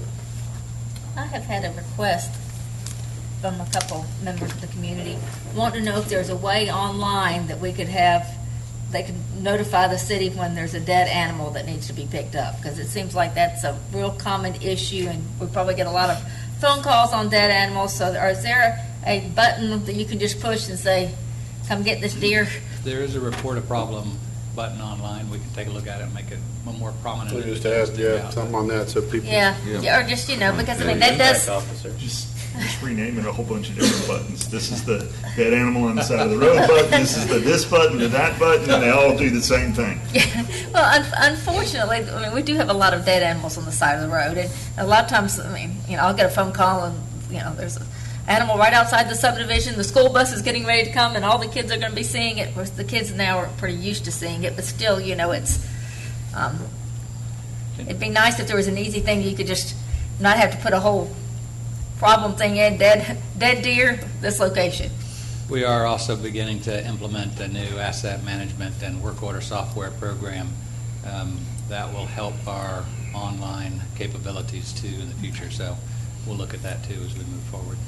I have had a request from a couple members of the community. Want to know if there's a way online that we could have, they can notify the city when there's a dead animal that needs to be picked up, because it seems like that's a real common issue, and we probably get a lot of phone calls on dead animals. So is there a button that you can just push and say, come get this deer? There is a report a problem button online. We can take a look at it and make it more prominent. We just add, something on that so people. Yeah, or just, because I mean, that does. Just rename it a whole bunch of different buttons. This is the dead animal on the side of the road button. This is the this button to that button, and they all do the same thing. Yeah. Well, unfortunately, I mean, we do have a lot of dead animals on the side of the road, and a lot of times, I mean, I'll get a phone call, and there's an animal right outside the subdivision. The school bus is getting ready to come, and all the kids are going to be seeing it. Of course, the kids now are pretty used to seeing it, but still, it's. It'd be nice if there was an easy thing you could just not have to put a whole problem thing in, dead deer, this location. We are also beginning to implement a new asset management and work order software program that will help our online capabilities too in the future. So we'll look at that too as we move forward.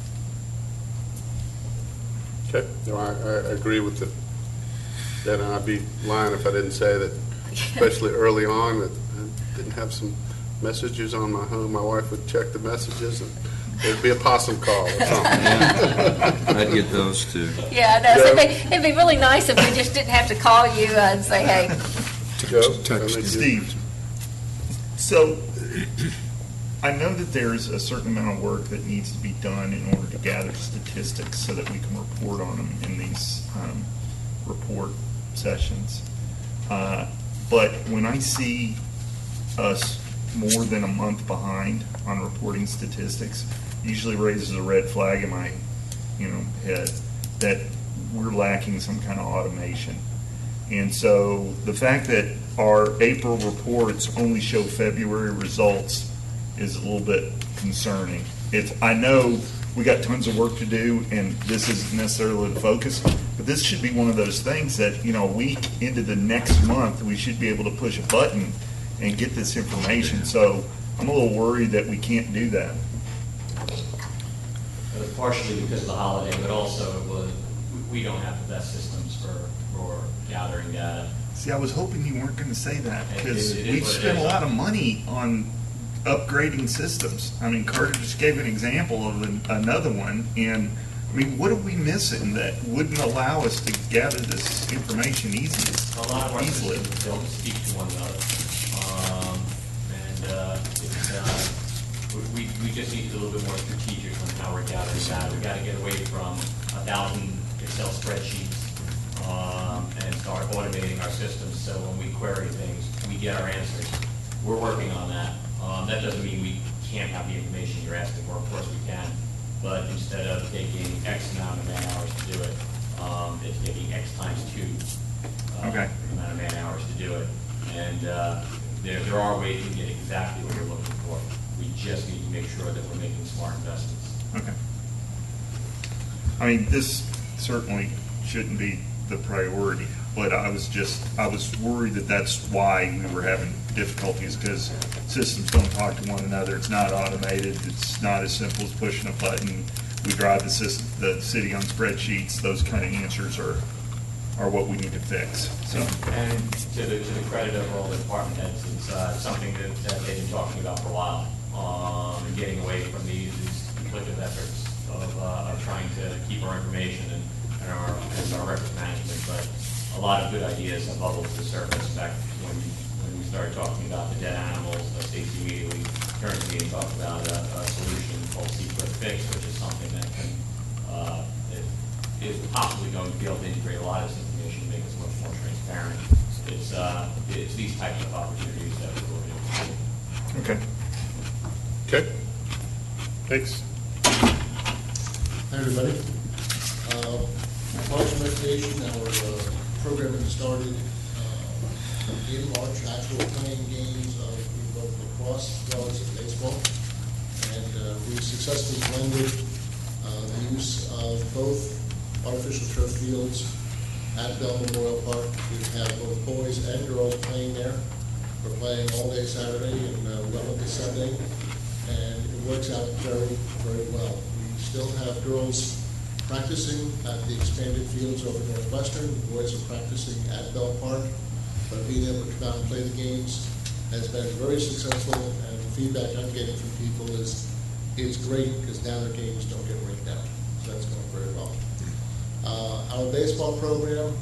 Okay, no, I agree with that, and I'd be lying if I didn't say that, especially early on, that I didn't have some messages on my home. My wife would check the messages, and there'd be a possum call or something. I'd get those too. Yeah, no, so it'd be really nice if we just didn't have to call you and say, hey. Steve, so I know that there's a certain amount of work that needs to be done in order to gather statistics so that we can report on them in these report sessions. But when I see us more than a month behind on reporting statistics, it usually raises a red flag in my head that we're lacking some kind of automation. And so the fact that our April reports only show February results is a little bit concerning. I know we got tons of work to do, and this isn't necessarily the focus, but this should be one of those things that, a week into the next month, we should be able to push a button and get this information. So I'm a little worried that we can't do that. Partially because of the holiday, but also we don't have the best systems for gathering data. See, I was hoping you weren't going to say that, because It is we've what it spent a is. lot of money on upgrading systems. I mean, Carter just gave an example of another one, and I mean, what are we missing that wouldn't allow us to gather this information easily? A lot of our systems don't speak to one another. We just need to be a little bit more strategic on how we're gathering data. We've got to get away from 1,000 Excel spreadsheets and start automating our systems so when we query things, we get our answers. We're working on that. That doesn't mean we can't have the information you're asking for. Of course we can. But instead of taking X amount of man hours to do it, it's taking X times 2 amount of man hours to do it. And there are ways to get exactly what you're looking for. We just need to make sure that we're making smart investments. Okay. I mean, this certainly shouldn't be the priority, but I was worried that that's why we were having difficulties, because systems don't talk to one another. It's not automated. It's not as simple as pushing a button. We drive the city on spreadsheets. Those kind of answers are what we need to fix. So. And to the credit of all the department heads, it's something that they've been talking about for a while, and getting away from these conflictive efforts of trying to keep our information and our records management. But a lot of good ideas have bubbled to the surface. In fact, when we started talking about the dead animals, Stacy immediately turned to me and talked about a solution called Secret Fix, which is something that is possibly going to be able to integrate a lot of this information and make us much more transparent. It's these types of opportunities that we're looking at. Okay. Okay. Thanks. Hi, everybody. March recommendation, our program has started in March, actual playing games of both lacrosse as well as baseball. And we successfully blended the use of both artificial turf fields at Bell Memorial Park. We have both boys and girls playing there. We're playing all day Saturday and well into Sunday, and it works out very, very well. We still have girls practicing at the expanded fields over Northwestern. The boys are practicing at Bell Park, but being able to come out and play the games has been very successful, and the feedback I'm getting from people is it's great because now their games don't get rained out. So that's going very well. Our baseball program,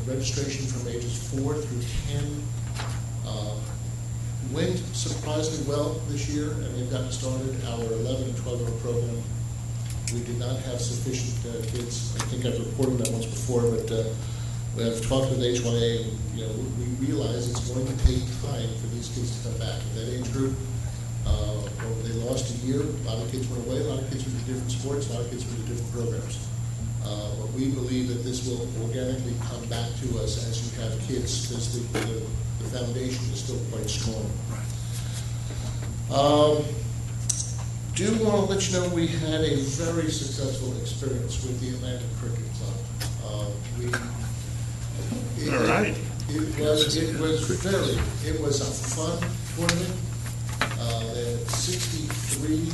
registration from ages 4 through 10 went surprisingly well this year, and we've gotten started. Our 11 and 12-year-old program, we did not have sufficient kids. I think I've reported that once before, but we have talked with HYA, and we realize it's going to take time for these kids to come back. In that age group, they lost a year. A lot of kids went away. A lot of kids went to different sports. A lot of kids went to different programs. But we believe that this will organically come back to us as you have kids, because the foundation is still quite strong. Do want to let you know we had a very successful experience with the Atlanta Cricket Club. It was a fun tournament. They had 63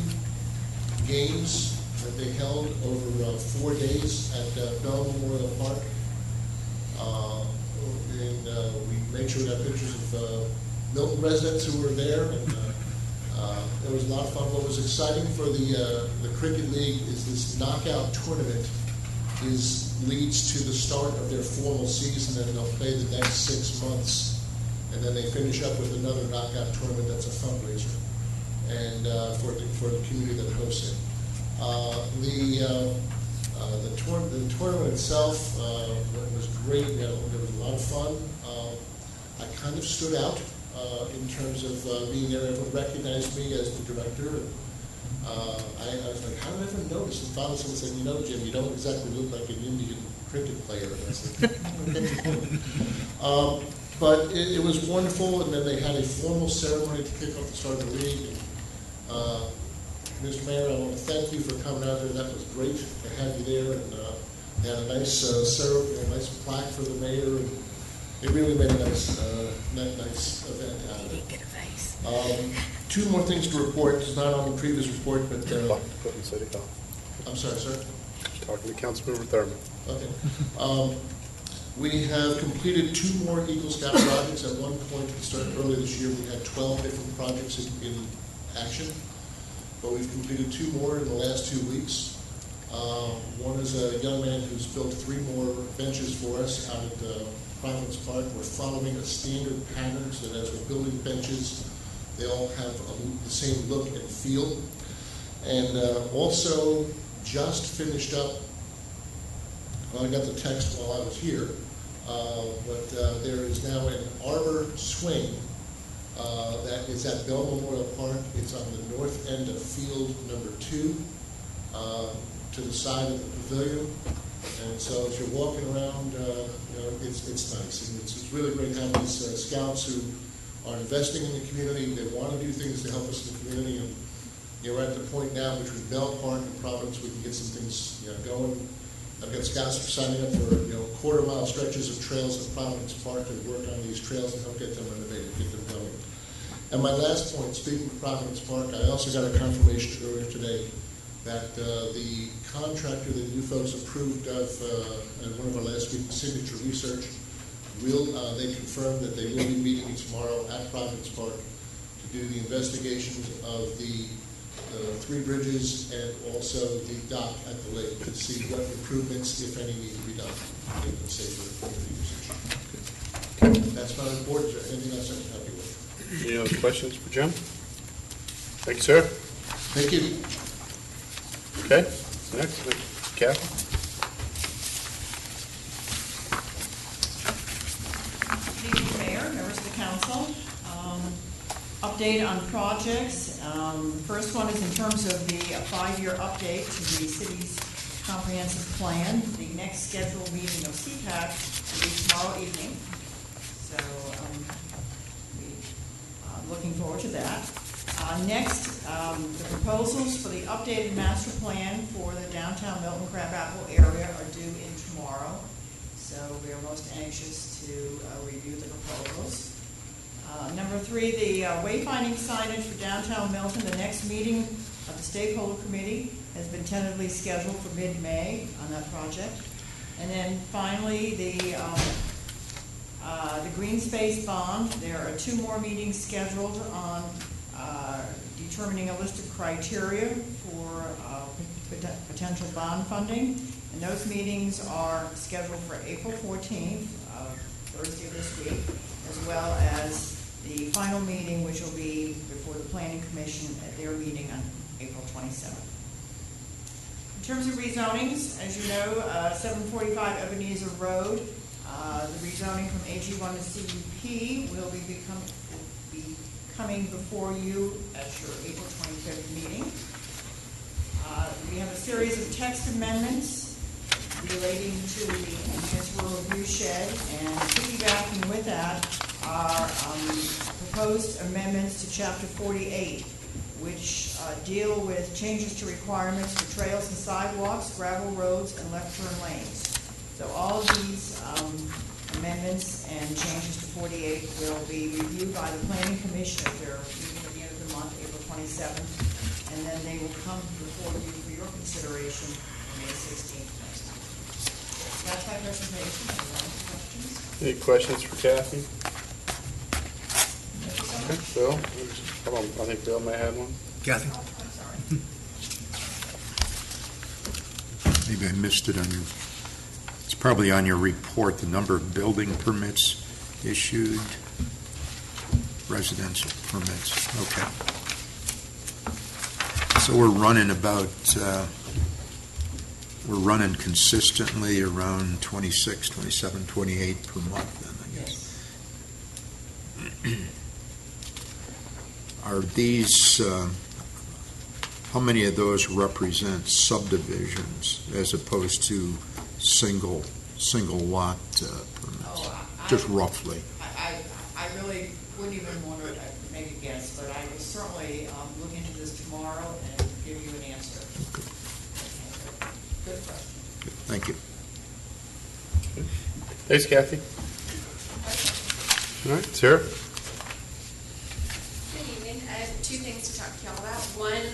games that they held over 4 days at Bell Memorial Park. And we made sure we got pictures of Milton residents who were there, and it was a lot of fun. What was exciting for the Cricket League is this knockout tournament leads to the start of their formal season, and they'll play the next 6 months, and then they finish up with another knockout tournament that's a fundraiser, and for the community that hosts it. The tournament itself was great. There was a lot of fun. I kind of stood out in terms of being there. Everyone recognized me as the director. I was like, how did I ever notice? And finally someone said, Jim, you don't exactly look like an Indian cricket player. And I said, okay. But it was wonderful, and then they had a formal ceremony to kick off the start of the league. And, Mr. Mayor, I want to thank you for coming out there. That was great to have you there, and they had a nice ceremony, a nice plaque for the mayor, and it really made a nice event out of it. 2 more things to report. It's not on the previous report, but City Hall. I'm sorry, sir. Talking to Councilmember Thurman. Okay. We have completed 2 more Eagle Scout projects. At one point, we started earlier this year, we had 12 different projects in action. But we've completed 2 more in the last 2 weeks. One is a young man who's built 3 more benches for us out at Providence Park. We're following a standard pattern so that as we're building benches, they all have the same look and feel. And also just finished up, well, I got the text while I was here, but there is now an arbor swing that is at Bell Memorial Park. It's on the north end of field number 2, to the side of the pavilion. And so as you're walking around, it's nice. And it's really great to have these scouts who are investing in the community. They want to do things to help us in the community. And we're at the point now between Bell Park and Providence, we can get some things going. I've got scouts who are signing up for quarter-mile stretches of trails at Providence Park to work on these trails and help get them renovated, get them going. And my last point, speaking of Providence Park, I also got a confirmation earlier today that the contractor that you folks approved of at one of our last week's signature research they confirmed that they will be meeting me tomorrow at Providence Park to do the investigations of the 3 bridges and also the dock at the lake to see what improvements, if any, need to be done to make them safer for the usage. That's my report. Is there anything else I can help you with? Any other questions for Jim? Thank you, sir. Thank you. Okay, next, Kathy. Good evening, Mayor, members of the council. Update on projects. The first one is in terms of the 5-year update to the city's comprehensive plan. The next scheduled meeting of CPAC will be tomorrow evening. So we're looking forward to that. Next, the proposals for the updated master plan for the downtown Milton Crabapple area are due in tomorrow. So we are most anxious to review the proposals. Number 3, the wayfinding signage for downtown Milton. The next meeting of the stakeholder committee has been tentatively scheduled for mid-May on that project. And then finally, the green space bond. There are 2 more meetings scheduled on determining a list of criteria for potential bond funding. And those meetings are scheduled for April 14th, Thursday this week, as well as the final meeting, which will be before the Planning Commission at their meeting on April 27th. In terms of rezonings, as you know, 745 Ebenezer Road, the rezoning from AG1 to CUP will be coming before you at your April 25th meeting. We have a series of text amendments relating to the enhanced rural review shed, and piggybacking with that are proposed amendments to Chapter 48, which deal with changes to requirements for trails and sidewalks, gravel roads, and left turn lanes. So all of these amendments and changes to 48 will be reviewed by the Planning Commission at their meeting at the end of the month, April 27th, and and then they will come before you for your consideration on May 16th next week. That's my presentation. Any questions? Any questions for Kathy? Okay, Bill? Hold on, I think Bill may have one. Kathy? Maybe I missed it on your, it's probably on your report, the number of building permits issued, residential permits, okay. So we're running about, we're running consistently around 26, 27, 28 per month then, I guess. Are these, how many of those represent subdivisions as opposed to single lot permits? Just roughly. I really wouldn't even want to make a guess, but I will certainly look into this tomorrow and give you an answer. Good question. Thank you. Thanks, Kathy. All right, Sarah? Good evening. I have two things to talk to y'all about. One,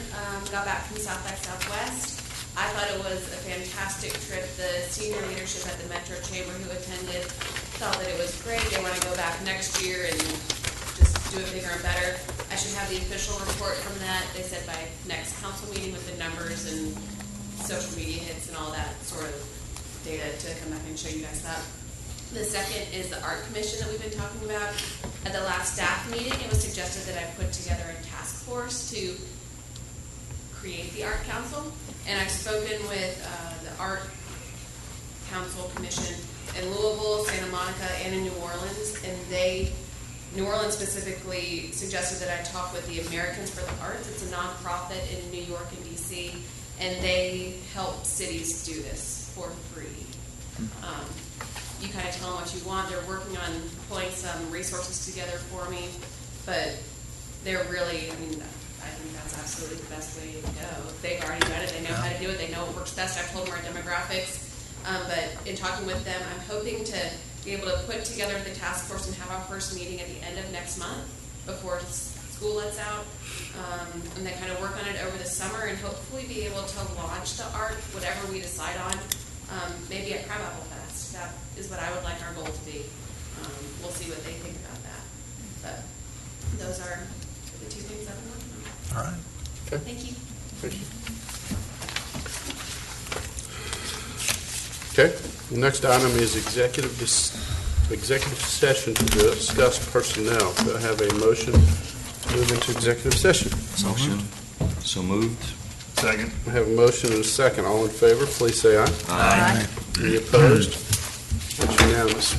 got back from South by Southwest. I thought it was a fantastic trip. The senior leadership at the Metro Chamber who attended thought that it was great. They want to go back next year and just do it bigger and better. I should have the official report from that. They said by next council meeting with the numbers and social media hits and all that sort of data to come back and show you guys that. The second is the art commission that we've been talking about. At the last staff meeting, it was suggested that I put together a task force to create the art council. And I've spoken with the art council commission in Louisville, Santa Monica, and in New Orleans. And New Orleans specifically suggested that I talk with the Americans for the Arts. It's a nonprofit in New York and DC. And they help cities do this for free. You kind of tell them what you want. They're working on pulling some resources together for me, but they're really, I mean, I think that's absolutely the best way to go. They've already done it. They know how to do it. They know what works best. I've told them our demographics. But in talking with them, I'm hoping to be able to put together the task force and have our first meeting at the end of next month before school lets out. And then kind of work on it over the summer and hopefully be able to launch the art, whatever we decide on, maybe at Crabapple Fest. That is what I would like our goal to be. We'll see what they think about that. But those are the two things I've been working on. All right. Okay. Thank you. Thank you. Okay, the next item is executive session to discuss personnel. Do I have a motion to move into executive session? Motion. So moved. Second. I have a motion and a second. All in favor, please say aye. Aye. Any opposed? That's unanimous.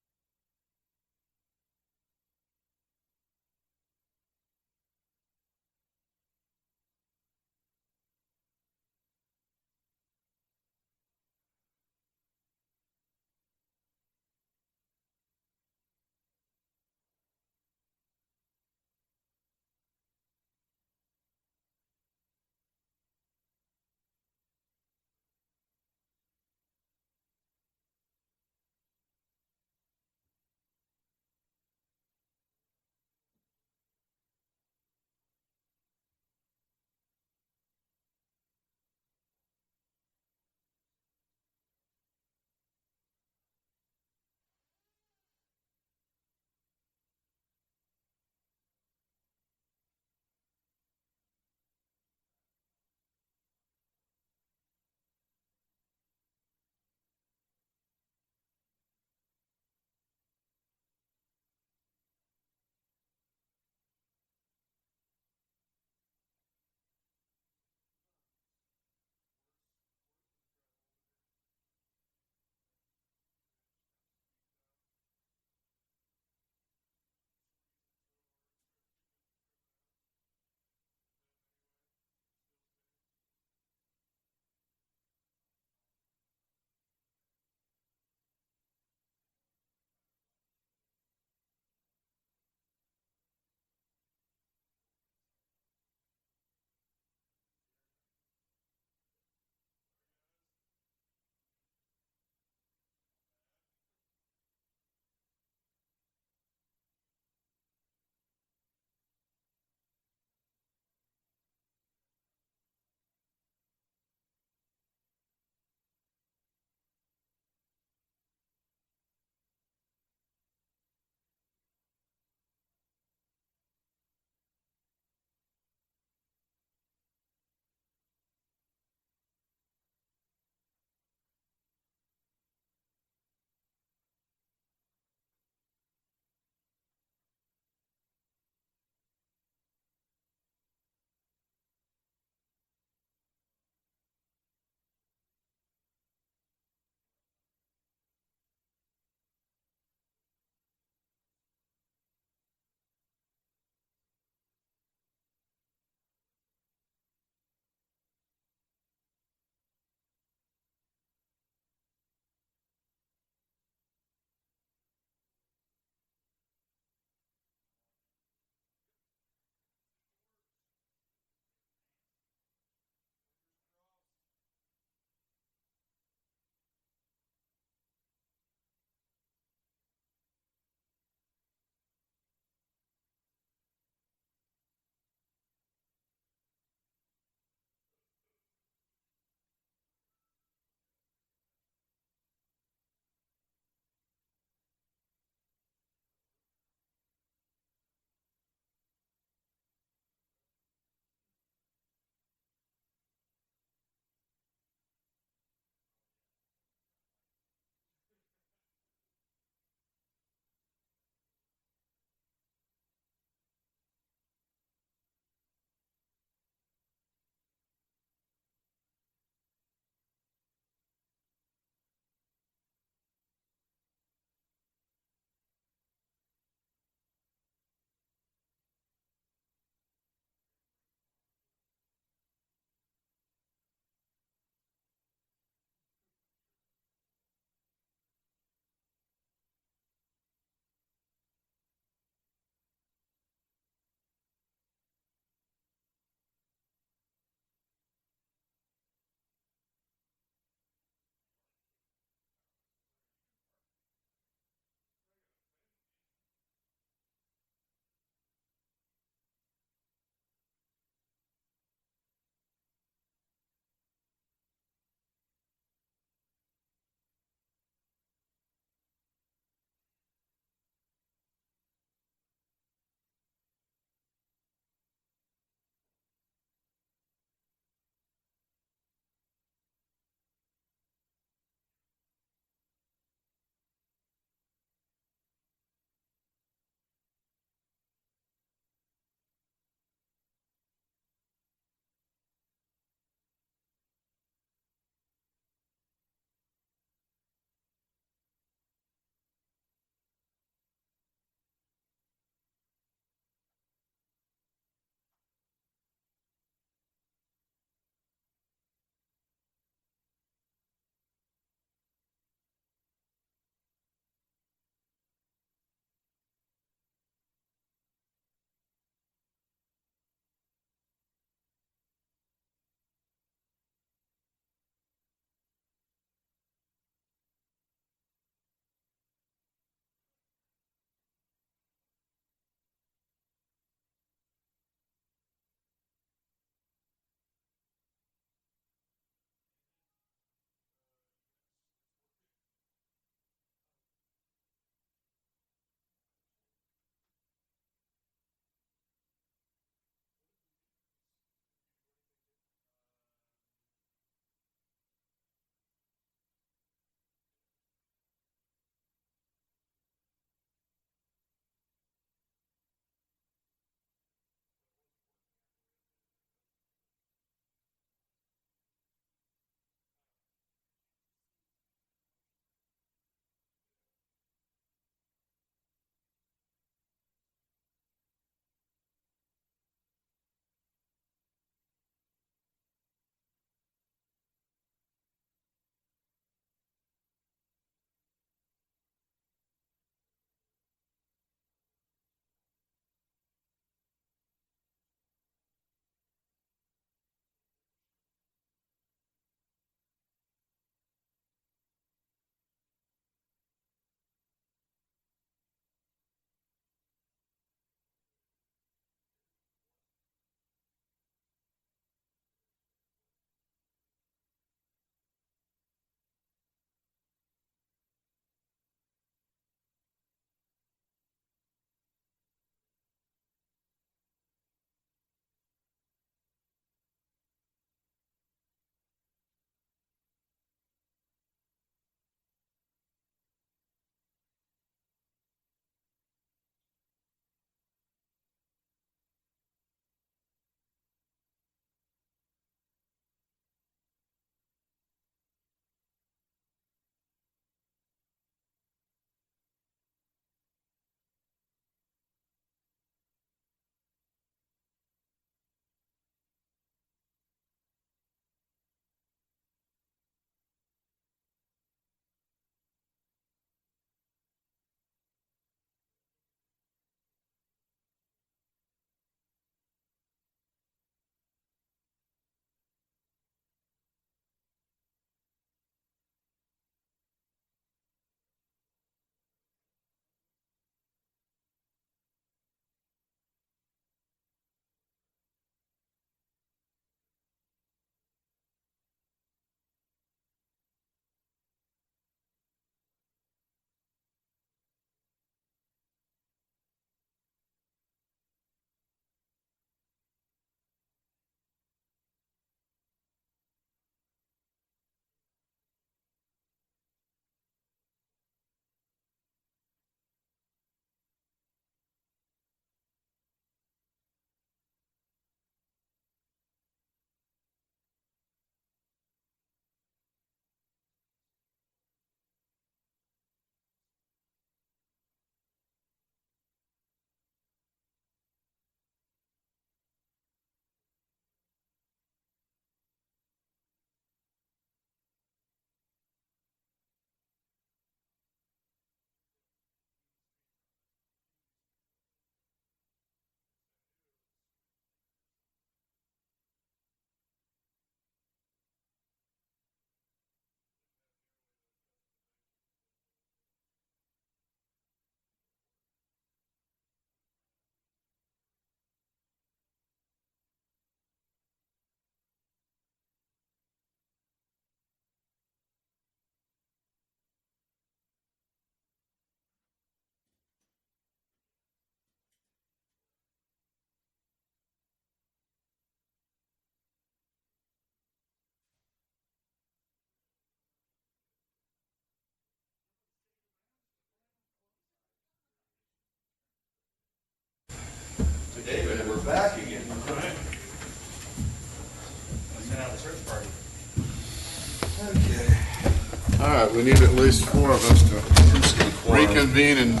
All right, we need at least 4 of us to reconvene and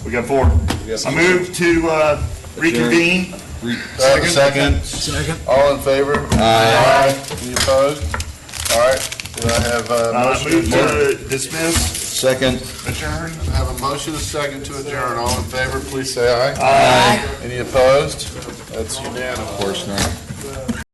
We got 4. I move to reconvene. Second. All in favor? Aye. Any opposed? All right, do I have a motion Move to adjourn? to dismiss. Second. Adjourn. I have a motion, a second to adjourn. All in favor, please say aye. Aye. Any opposed? That's unanimous. Of course not.